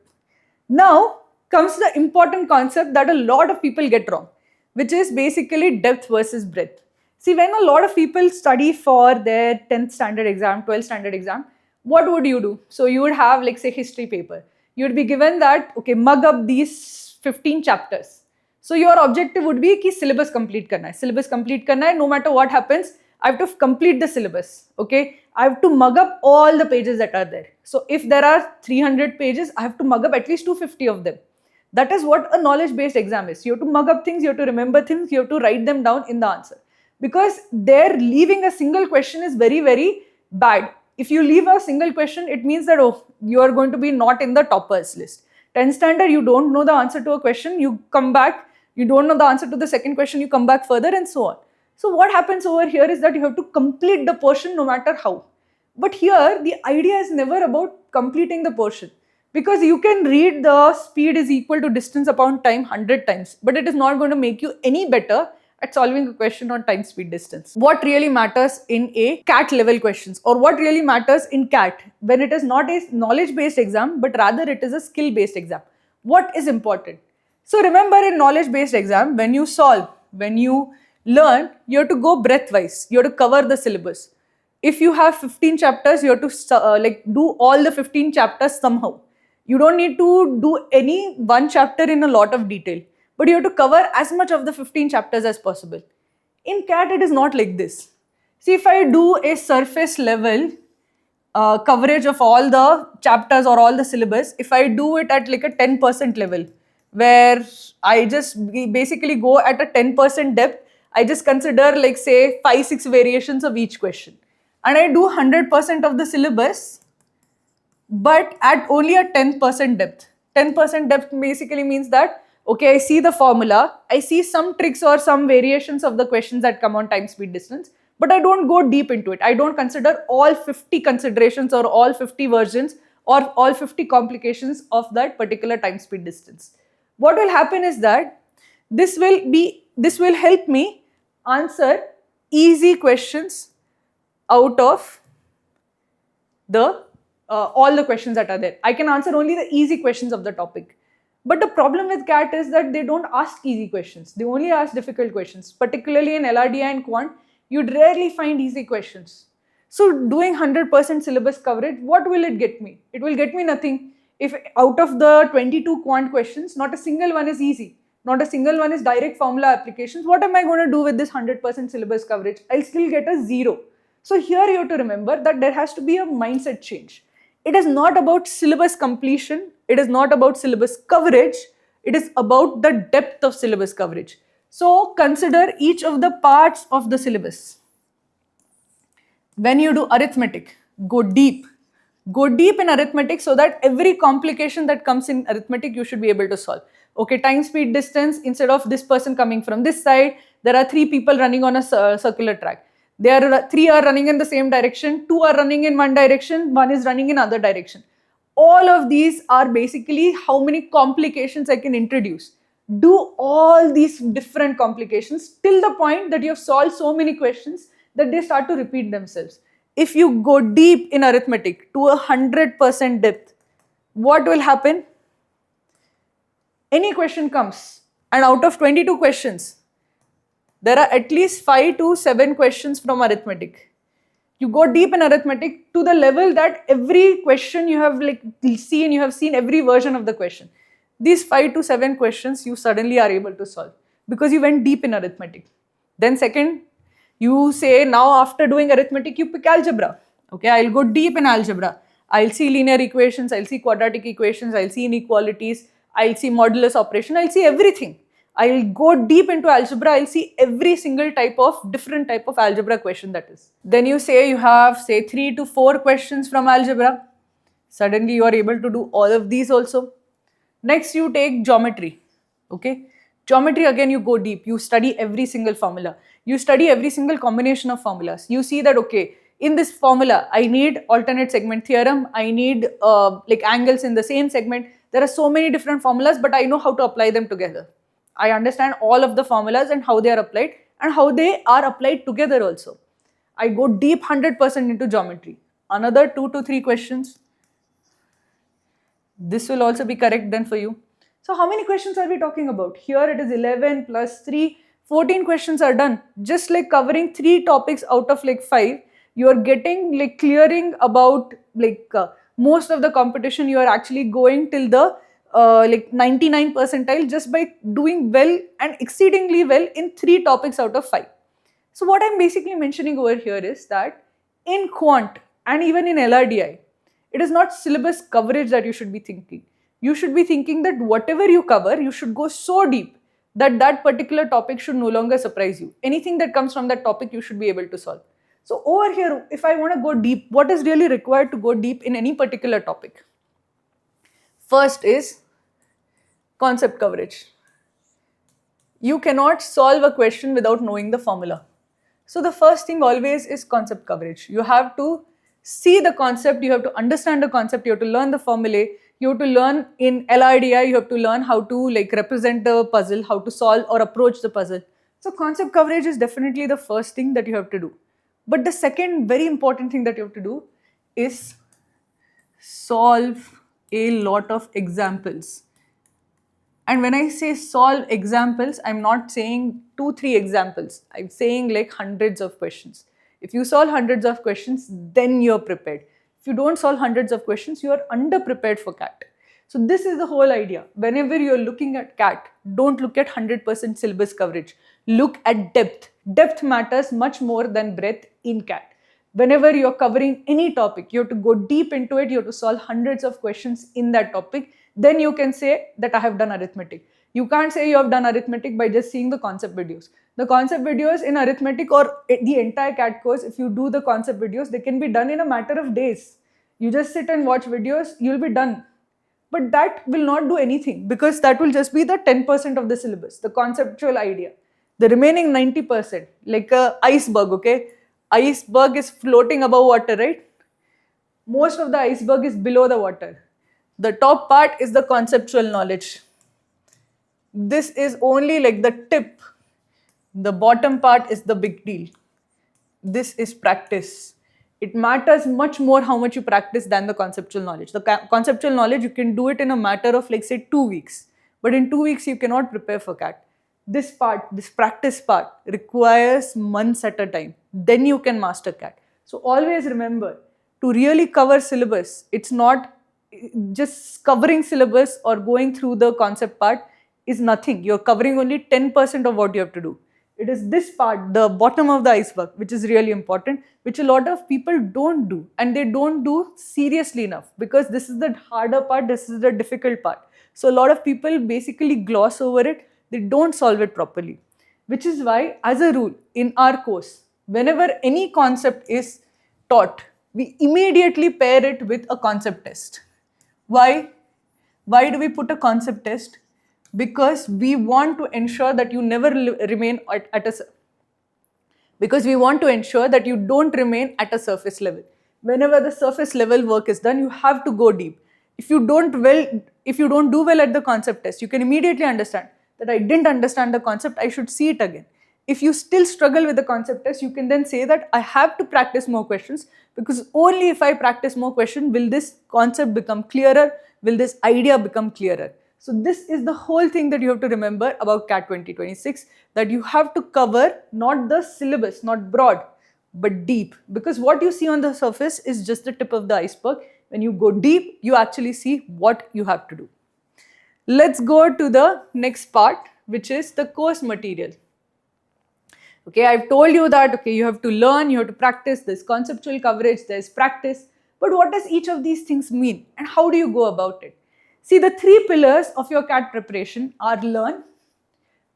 Now comes the important concept that a lot of people get wrong, which is basically depth versus breadth. See, when a lot of people study for their 10th standard exam, 12th standard exam, what would you do? So you would have, like, say, history paper. You would be given that, okay, mug up these 15 chapters. So your objective would be कि syllabus complete करना है. Syllabus complete करना है, no matter what happens, I have to complete the syllabus, okay? I have to mug up all the pages that are there. So if there are 300 pages, I have to mug up at least 250 of them. That is what a knowledge-based exam is. You have to mug up things, you have to remember things, you have to write them down in the answer. Because there leaving a single question is very, very bad. If you leave a single question, it means that, oh, you are going to be not in the toppers list. 10th standard, you don't know the answer to a question, you come back, you don't know the answer to the second question, you come back further, and so on. So what happens over here is that you have to complete the portion no matter how. But here, the idea is never about completing the portion. Because you can read the speed is equal to distance upon time 100 times, but it is not going to make you any better at solving a question on time, speed, distance. What really matters in a CAT level questions, or what really matters in CAT when it is not a knowledge-based exam, but rather it is a skill-based exam. What is important? So remember, in knowledge-based exam, when you solve, when you learn, you have to go breadth-wise. You have to cover the syllabus. If you have 15 chapters, you have to do all the 15 chapters somehow. You don't need to do any one chapter in a lot of detail, but you have to cover as much of the 15 chapters as possible. In CAT, it is not like this. See, if I do a surface level coverage of all the chapters or all the syllabus, if I do it at like a 10% level, where I just basically go at a 10% depth, I just consider, like, say, 5-6 variations of each question. And I do 100% of the syllabus, but at only a 10% depth. 10% depth basically means that, okay, I see the formula, I see some tricks or some variations of the questions that come on time, speed, distance, but I don't go deep into it. I don't consider all 50 considerations or all 50 versions or all 50 complications of that particular time, speed, distance. What will happen is that this will help me answer easy questions out of the all the questions that are there. I can answer only the easy questions of the topic. But the problem with CAT is that they don't ask easy questions. They only ask difficult questions. Particularly in LRDI and Quant, you'd rarely find easy questions. So doing 100% syllabus coverage, what will it get me? It will get me nothing. If out of the 22 Quant questions, not a single one is easy. Not a single one is direct formula applications. What am I going to do with this 100% syllabus coverage? I'll still get a 0. So here you have to remember that there has to be a mindset change. It is not about syllabus completion. It is not about syllabus coverage. It is about the depth of syllabus coverage. So consider each of the parts of the syllabus. When you do arithmetic, go deep. Go deep in arithmetic so that every complication that comes in arithmetic, you should be able to solve. Okay, time, speed, distance, instead of this person coming from this side, there are 3 people running on a circular track. 3 are running in the same direction, 2 are running in one direction, 1 is running in other direction. All of these are basically how many complications I can introduce. Do all these different complications till the point that you have solved so many questions that they start to repeat themselves. If you go deep in arithmetic to 100% depth, what will happen? Any question comes, and out of 22 questions, there are at least 5 to 7 questions from arithmetic. You go deep in arithmetic to the level that every question you have seen every version of the question. These 5 to 7 questions you suddenly are able to solve because you went deep in arithmetic. Then second, you say now after doing arithmetic, you pick algebra. Okay, I'll go deep in algebra. I'll see linear equations, I'll see quadratic equations, I'll see inequalities, I'll see modulus operation, I'll see everything. I'll go deep into algebra. I'll see every single different type of algebra question that is. Then you say you have, say, 3 to 4 questions from algebra. Suddenly you are able to do all of these also. Next, you take geometry. Okay. Geometry, again, you go deep. You study every single formula. You study every single combination of formulas. You see that, okay, in this formula, I need alternate segment theorem. I need like angles in the same segment. There are so many different formulas, but I know how to apply them together. I understand all of the formulas and how they are applied and how they are applied together also. I go deep 100% into geometry. Another 2 to 3 questions. This will also be correct then for you. So how many questions are we talking about? Here it is 11 plus 3, 14 questions are done. Just like covering 3 topics out of like 5, you are getting like clearing about like most of the competition. You are actually going till the like 99 percentile just by doing well and exceedingly well in 3 topics out of 5. So what I'm basically mentioning over here is that in quant and even in LRDI, it is not syllabus coverage that you should be thinking. You should be thinking that whatever you cover, you should go so deep that that particular topic should no longer surprise you. Anything that comes from that topic, you should be able to solve. So over here, if I want to go deep, what is really required to go deep in any particular topic? First is concept coverage. You cannot solve a question without knowing the formula. So the first thing always is concept coverage. You have to see the concept, you have to understand the concept, you have to learn the formulae, you have to learn in LRDI, you have to learn how to like represent the puzzle, how to solve or approach the puzzle. So concept coverage is definitely the first thing that you have to do. But the second very important thing that you have to do is solve a lot of examples. And when I say solve examples, I'm not saying 2, 3 examples. I'm saying like hundreds of questions. If you solve hundreds of questions, then you're prepared. If you don't solve hundreds of questions, you are underprepared for CAT. So this is the whole idea. Whenever you're looking at CAT, don't look at 100% syllabus coverage. Look at depth. Depth matters much more than breadth in CAT. Whenever you're covering any topic, you have to go deep into it, you have to solve hundreds of questions in that topic. Then you can say that I have done arithmetic. You can't say you have done arithmetic by just seeing the concept videos. The concept videos in arithmetic or the entire CAT course, if you do the concept videos, they can be done in a matter of days. You just sit and watch videos, you'll be done. But that will not do anything because that will just be the 10% of the syllabus, the conceptual idea. The remaining 90%, like a iceberg, okay? Iceberg is floating above water, right? Most of the iceberg is below the water. The top part is the conceptual knowledge. This is only like the tip. The bottom part is the big deal. This is practice. It matters much more how much you practice than the conceptual knowledge. The conceptual knowledge, you can do it in a matter of like say 2 weeks. But in 2 weeks, you cannot prepare for CAT. This part, this practice part requires months at a time. Then you can master CAT. So always remember, to really cover syllabus, it's not just covering syllabus or going through the concept part is nothing. You're covering only 10% of what you have to do. It is this part, the bottom of the iceberg, which is really important, which a lot of people don't do, and they don't do seriously enough because this is the harder part, this is the difficult part. So a lot of people basically gloss over it, they don't solve it properly, which is why as a rule in our course, whenever any concept is taught, we immediately pair it with a concept test. Why? Why do we put a concept test? Because we want to ensure that you never remain because we want to ensure that you don't remain at a surface level. Whenever the surface level work is done, you have to go deep. If you don't do well at the concept test, you can immediately understand that I didn't understand the concept, I should see it again. If you still struggle with the concept test, you can then say that I have to practice more questions because only if I practice more questions will this concept become clearer, will this idea become clearer. So this is the whole thing that you have to remember about CAT 2026, that you have to cover not the syllabus, not broad, but deep. Because what you see on the surface is just the tip of the iceberg. When you go deep, you actually see what you have to do. Let's go to the next part, which is the course material. Okay, I've told you that, okay, you have to learn, you have to practice, there's conceptual coverage, there's practice. But what does each of these things mean and how do you go about it? See, the 3 pillars of your CAT preparation are learn,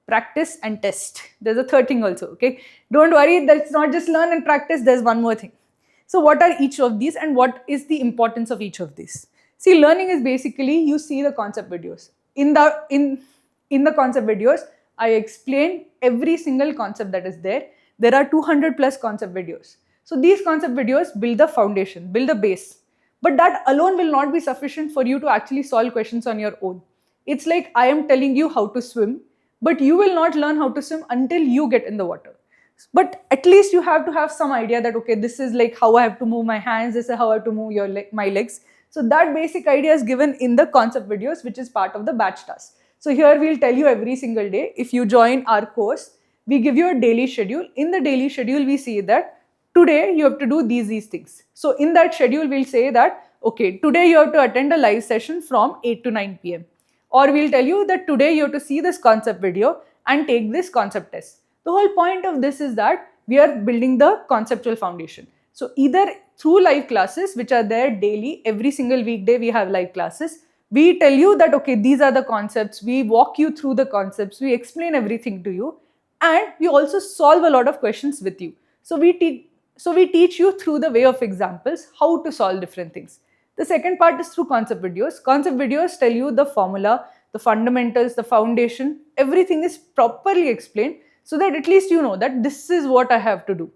practice and test. There's a third thing also, okay? Don't worry, that's not just learn and practice, there's one more thing. So what are each of these and what is the importance of each of these? See, learning is basically you see the concept videos. In the concept videos, I explain every single concept that is there. There are 200 plus concept videos. So these concept videos build the foundation, build the base. But that alone will not be sufficient for you to actually solve questions on your own. It's like I am telling you how to swim, but you will not learn how to swim until you get in the water. But at least you have to have some idea that, okay, this is like how I have to move my hands, this is how I have to move my legs. So that basic idea is given in the concept videos, which is part of the batch task. So here we'll tell you every single day. If you join our course, we give you a daily schedule. In the daily schedule, we see that today you have to do these things. So in that schedule, we'll say that, okay, today you have to attend a live session from 8 to 9 p.m. Or we'll tell you that today you have to see this concept video and take this concept test. The whole point of this is that we are building the conceptual foundation. So either through live classes, which are there daily, every single weekday we have live classes, we tell you that, okay, these are the concepts, we walk you through the concepts, we explain everything to you, and we also solve a lot of questions with you. So we teach you through the way of examples how to solve different things. The second part is through concept videos. Concept videos tell you the formula, the fundamentals, the foundation, everything is properly explained so that at least you know that this is what I have to do.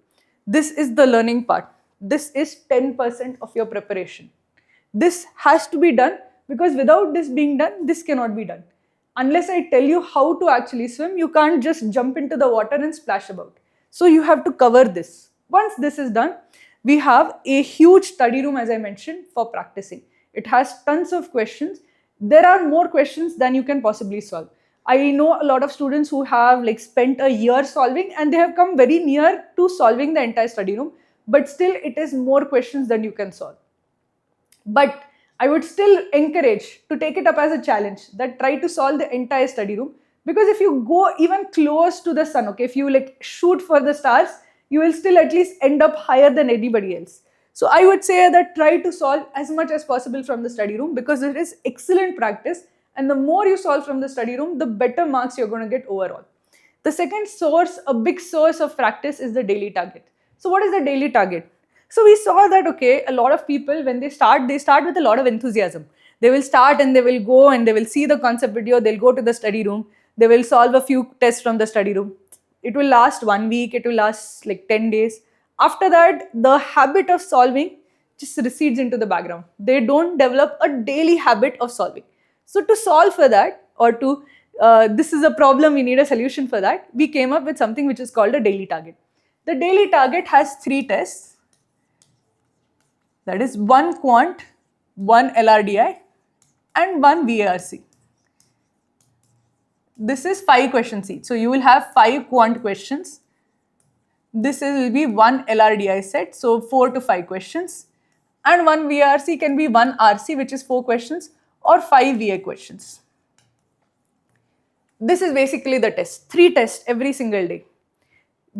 This is the learning part. This is 10% of your preparation. This has to be done because without this being done, this cannot be done. Unless I tell you how to actually swim, you can't just jump into the water and splash about. So you have to cover this. Once this is done, we have a huge study room, as I mentioned, for practicing. It has tons of questions. There are more questions than you can possibly solve. I know a lot of students who have spent a year solving and they have come very near to solving the entire study room, but still it is more questions than you can solve. But I would still encourage to take it up as a challenge that try to solve the entire study room, because if you go even close to the sun, okay, if you shoot for the stars, you will still at least end up higher than anybody else. So I would say that try to solve as much as possible from the study room because it is excellent practice, and the more you solve from the study room, the better marks you're going to get overall. The second source, a big source of practice, is the daily target. So what is the daily target? So we saw that, okay, a lot of people when they start with a lot of enthusiasm. They will start and they will go and they will see the concept video, they'll go to the study room, they will solve a few tests from the study room. It will last 1 week, it will last 10 days. After that, the habit of solving just recedes into the background. They don't develop a daily habit of solving. So to solve for that, or this is a problem, we need a solution for that, we came up with something which is called a daily target. The daily target has 3 tests. That is 1 quant, 1 LRDI and 1 VARC. This is 5 questions each. So you will have 5 quant questions. This will be 1 LRDI set, so 4 to 5 questions. And 1 VARC can be 1 RC, which is 4 questions, or 5 VA questions. This is basically the test. 3 tests every single day.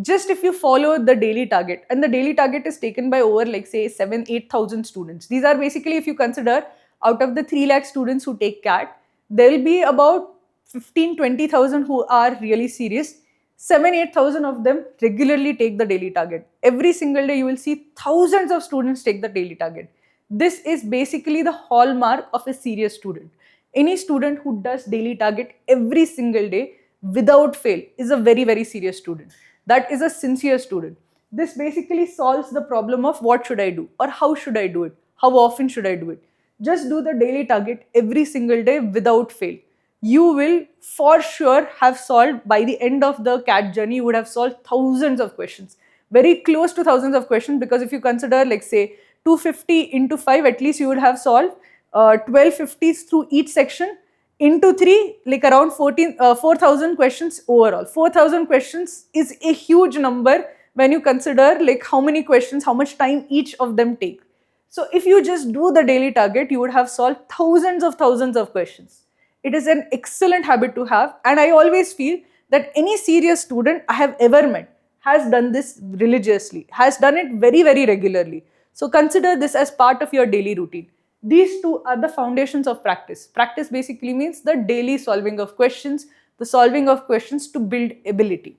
Just if you follow the daily target, and the daily target is taken by over say 7,000-8,000 students. These are basically, if you consider out of the 3 lakh students who take CAT, there will be about 15,000-20,000 who are really serious. 7,000-8,000 of them regularly take the daily target. Every single day you will see thousands of students take the daily target. This is basically the hallmark of a serious student. Any student who does daily target every single day without fail is a very, very serious student. That is a sincere student. This basically solves the problem of what should I do or how should I do it? How often should I do it? Just do the daily target every single day without fail. You will for sure have solved, by the end of the CAT journey, you would have solved thousands of questions. Very close to thousands of questions, because if you consider say 250 into 5, at least you would have solved 1250s through each section. Into 3, around 4,000 questions overall. 4,000 questions is a huge number when you consider how many questions, how much time each of them take. So if you just do the daily target, you would have solved thousands of questions. It is an excellent habit to have, and I always feel that any serious student I have ever met has done this religiously, has done it very, very regularly. So consider this as part of your daily routine. These 2 are the foundations of practice. Practice basically means the daily solving of questions the solving of questions to build ability.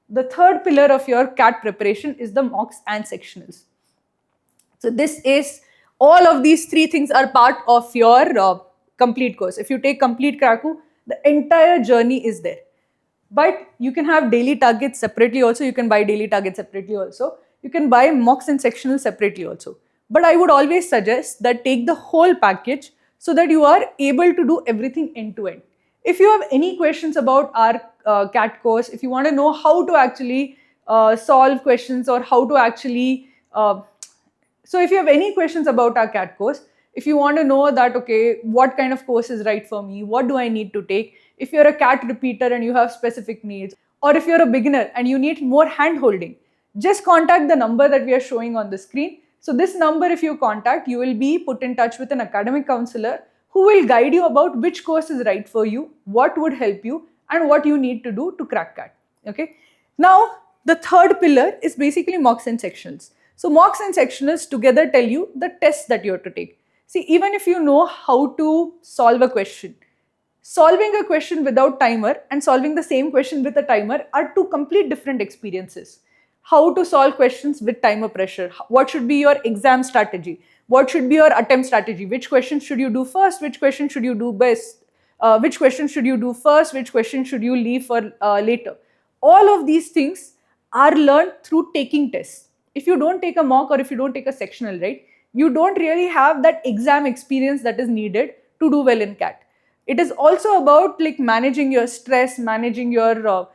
The third pillar of your CAT preparation is the mocks and sectionals. So this is, all of these three things are part of your complete course. If you take complete Kraku, the entire journey is there. But you can have daily targets separately also. You can buy daily targets separately also. You can buy mocks and sectionals separately also. But I would always suggest that take the whole package so that you are able to do everything end to end. If you have any questions about our CAT course, if you want to know how to actually solve questions or how to actually so if you have any questions about our CAT course, if you want to know that, okay, what kind of course is right for me, what do I need to take, if you're a CAT repeater and you have specific needs, or if you're a beginner and you need more hand holding, just contact the number that we are showing on the screen. So this number, if you contact, you will be put in touch with an academic counselor who will guide you about which course is right for you, what would help you, and what you need to do to crack CAT. Okay. Now, the third pillar is basically mocks and sectionals. So mocks and sectionals together tell you the tests that you have to take. See, even if you know how to solve a question, solving a question without timer and solving the same question with a timer are two complete different experiences. How to solve questions with timer pressure, what should be your exam strategy, what should be your attempt strategy, which question should you do first, which question should you do best, which question should you do first, which question should you leave for later. All of these things are learned through taking tests. If you don't take a mock or if you don't take a sectional, right, you don't really have that exam experience that is needed to do well in CAT. It is also about like managing your stress, managing your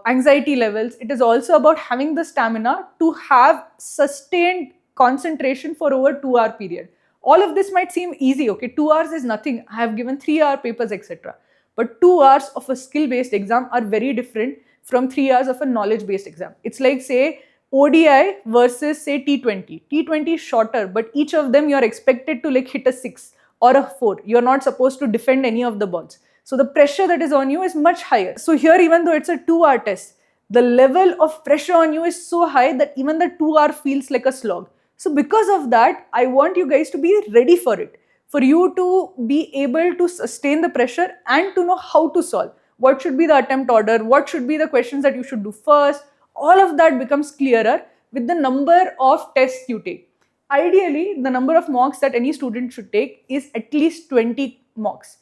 anxiety levels. It is also about having the stamina to have sustained concentration for over 2 hour period. All of this might seem easy, okay, 2 hours is nothing, I have given 3 hour papers, etc. But 2 hours of a skill based exam are very different from 3 hours of a knowledge based exam. It's like, say, ODI versus say T20. T20 is shorter, but each of them you are expected to like hit a 6 or a 4. You are not supposed to defend any of the balls. So the pressure that is on you is much higher. So here, even though it's a 2 hour test, the level of pressure on you is so high that even the 2 hour feels like a slog. So because of that, I want you guys to be ready for it, for you to be able to sustain the pressure and to know how to solve. What should be the attempt order? What should be the questions that you should do first? All of that becomes clearer with the number of tests you take. Ideally, the number of mocks that any student should take is at least 20 mocks.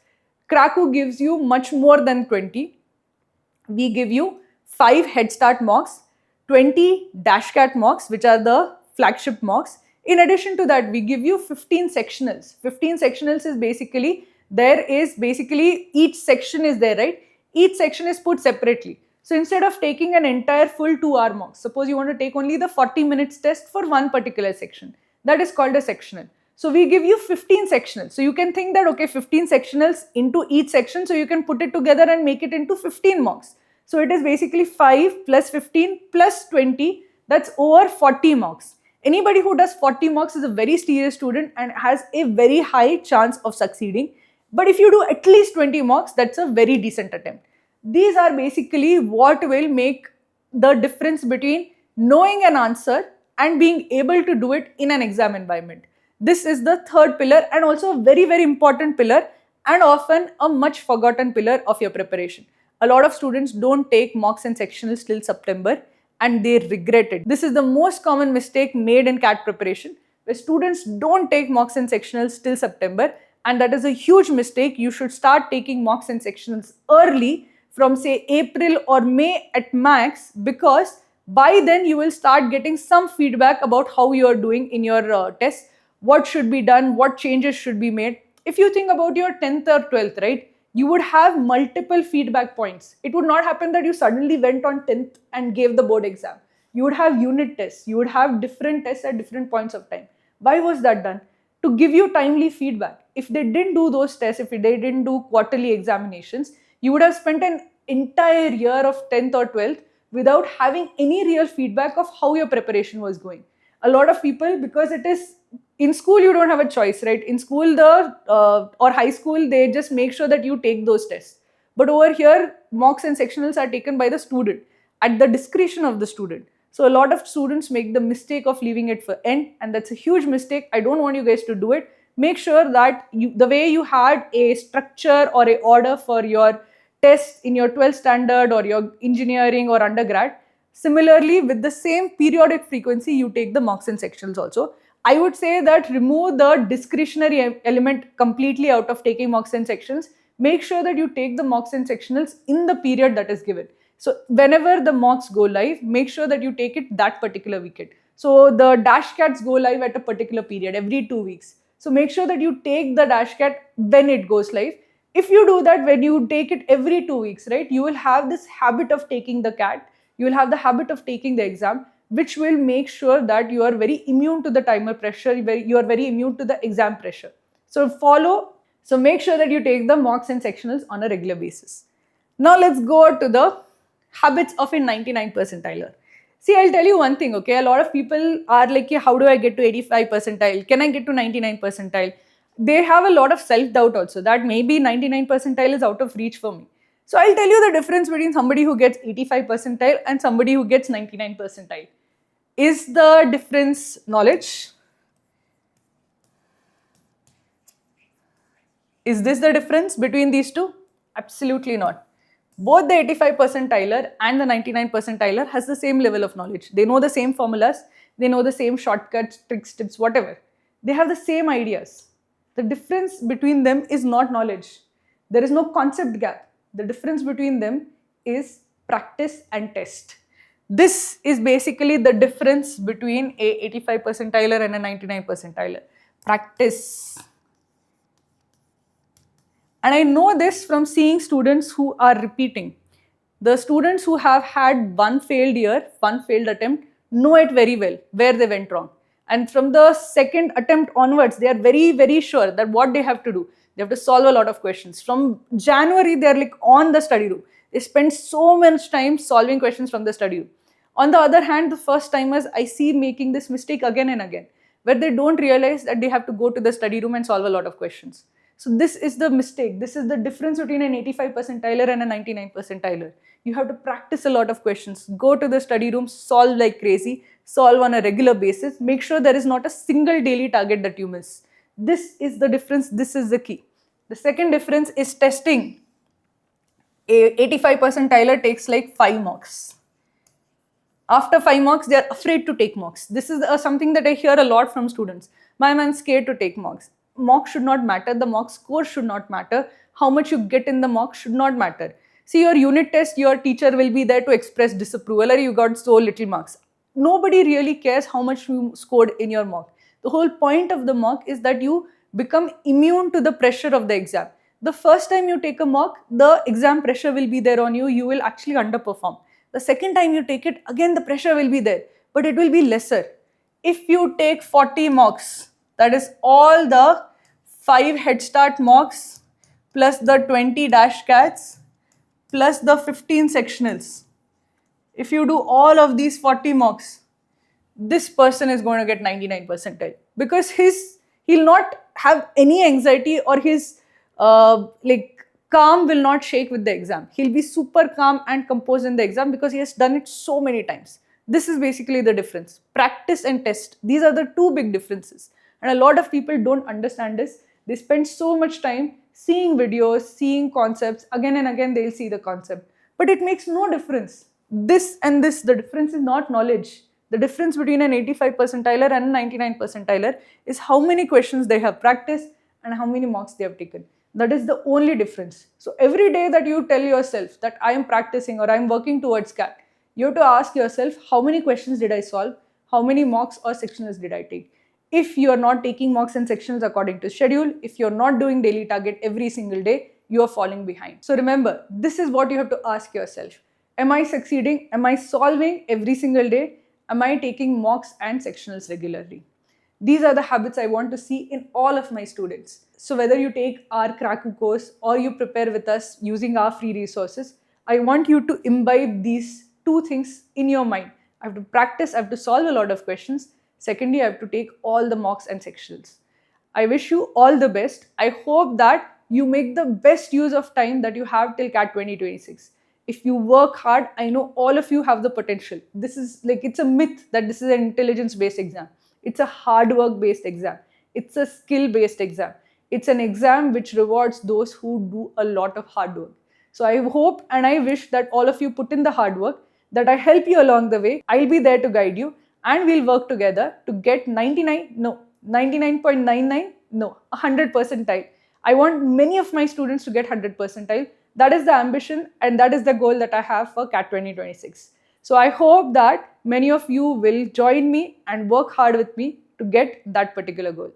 Kraku gives you much more than 20. We give you 5 head start mocks, 20 dashcat mocks, which are the flagship mocks. In addition to that, we give you 15 sectionals. 15 sectionals is basically, each section is there, right? Each section is put separately. So instead of taking an entire full 2 hour mock, suppose you want to take only the 40 minutes test for one particular section. That is called a sectional. So we give you 15 sectionals. So you can think that, okay, 15 sectionals into each section, so you can put it together and make it into 15 mocks. So it is basically 5 plus 15 plus 20, that's over 40 mocks. Anybody who does 40 mocks is a very serious student and has a very high chance of succeeding. But if you do at least 20 mocks, that's a very decent attempt. These are basically what will make the difference between knowing an answer and being able to do it in an exam environment. This is the third pillar and also a very, very important pillar and often a much forgotten pillar of your preparation. A lot of students don't take mocks and sectionals till September and they regret it. This is the most common mistake made in CAT preparation, where students don't take mocks and sectionals till September, and that is a huge mistake. You should start taking mocks and sectionals early, from say April or May at max, because by then you will start getting some feedback about how you are doing in your test, what should be done, what changes should be made. If you think about your 10th or 12th, right, you would have multiple feedback points. It would not happen that you suddenly went on 10th and gave the board exam. You would have unit tests, you would have different tests at different points of time. Why was that done? To give you timely feedback. If they didn't do those tests, if they didn't do quarterly examinations, you would have spent an entire year of 10th or 12th without having any real feedback of how your preparation was going. A lot of people, because it is in school, you don't have a choice, right? In school, or high school, they just make sure that you take those tests. But over here, mocks and sectionals are taken by the student at the discretion of the student. So a lot of students make the mistake of leaving it for end, and that's a huge mistake. I don't want you guys to do it. Make sure that the way you had a structure or a order for your tests in your 12th standard or your engineering or undergrad. Similarly, with the same periodic frequency, you take the mocks and sectionals also. I would say that remove the discretionary element completely out of taking mocks and sections. Make sure that you take the mocks and sectionals in the period that is given. So whenever the mocks go live, make sure that you take it that particular weekend. So the dash cats go live at a particular period every 2 weeks. So make sure that you take the dash cat when it goes live. If you do that, when you take it every 2 weeks, right, you will have this habit of taking the cat, you will have the habit of taking the exam, which will make sure that you are very immune to the timer pressure, you are very immune to the exam pressure. So make sure that you take the mocks and sectionals on a regular basis. Now let's go to the habits of a 99 percentiler. See, I'll tell you one thing, okay? A lot of people are like, how do I get to 85 percentile? Can I get to 99 percentile? They have a lot of self-doubt also that maybe 99 percentile is out of reach for me. So I'll tell you the difference between somebody who gets 85 percentile and somebody who gets 99 percentile. Is the difference knowledge? Is this the difference between these two? Absolutely not. Both the 85 percentiler and the 99 percentiler has the same level of knowledge. They know the same formulas, they know the same shortcuts, tricks, tips, whatever. They have the same ideas. The difference between them is not knowledge. There is no concept gap. The difference between them is practice and test. This is basically the difference between a 85 percentiler and a 99 percentiler. Practice. And I know this from seeing students who are repeating. The students who have had one failed year, one failed attempt, know it very well where they went wrong. And from the second attempt onwards, they are very, very sure that what they have to do. They have to solve a lot of questions. From January, they are like on the study room. They spend so much time solving questions from the study room. On the other hand, the first timers I see making this mistake again and again, where they don't realize that they have to go to the study room and solve a lot of questions. So this is the mistake. This is the difference between an 85 percentiler and a 99 percentiler. You have to practice a lot of questions. Go to the study room, solve like crazy, solve on a regular basis. Make sure there is not a single daily target that you miss. This is the difference. This is the key. The second difference is testing. A 85 percentiler takes like 5 mocks. After 5 mocks, they are afraid to take mocks. This is something that I hear a lot from students. I'm scared to take mocks. Mock should not matter. The mock score should not matter. How much you get in the mock should not matter. See, your unit test, your teacher will be there to express disapproval or you got so little marks. Nobody really cares how much you scored in your mock. The whole point of the mock is that you become immune to the pressure of the exam. The first time you take a mock, the exam pressure will be there on you. You will actually underperform. The second time you take it, again the pressure will be there, but it will be lesser. If you take 40 mocks, that is all the 5 head start mocks plus the 20 dash cats plus the 15 sectionals. If you do all of these 40 mocks, this person is going to get 99 percentile because he'll not have any anxiety or his calm will not shake with the exam. He'll be super calm and composed in the exam because he has done it so many times. This is basically the difference. Practice and test. These are the two big differences. And a lot of people don't understand this. They spend so much time seeing videos, seeing concepts. Again and again, they'll see the concept. But it makes no difference. This and this, the difference is not knowledge. The difference between an 85 percentiler and a 99 percentiler is how many questions they have practiced and how many mocks they have taken. That is the only difference. So every day that you tell yourself that I am practicing or I am working towards CAT, you have to ask yourself how many questions did I solve, how many mocks or sectionals did I take. If you are not taking mocks and sectionals according to schedule, if you are not doing daily target every single day, you are falling behind. So remember, this is what you have to ask yourself. Am I succeeding? Am I solving every single day? Am I taking mocks and sectionals regularly? These are the habits I want to see in all of my students. So whether you take our Kraku course or you prepare with us using our free resources, I want you to imbibe these two things in your mind. I have to practice, I have to solve a lot of questions. Secondly, I have to take all the mocks and sectionals. I wish you all the best. I hope that you make the best use of time that you have till CAT 2026. If you work hard, I know all of you have the potential. This is it's a myth that this is an intelligence-based exam. It's a hard work-based exam. It's a skill-based exam. It's an exam which rewards those who do a lot of hard work. So I hope and I wish that all of you put in the hard work, that I help you along the way. I'll be there to guide you, and we'll work together to get 99, no, 99.99, no, 100 percentile. I want many of my students to get 100 percentile. That is the ambition and that is the goal that I have for CAT 2026. So I hope that many of you will join me and work hard with me to get that particular goal.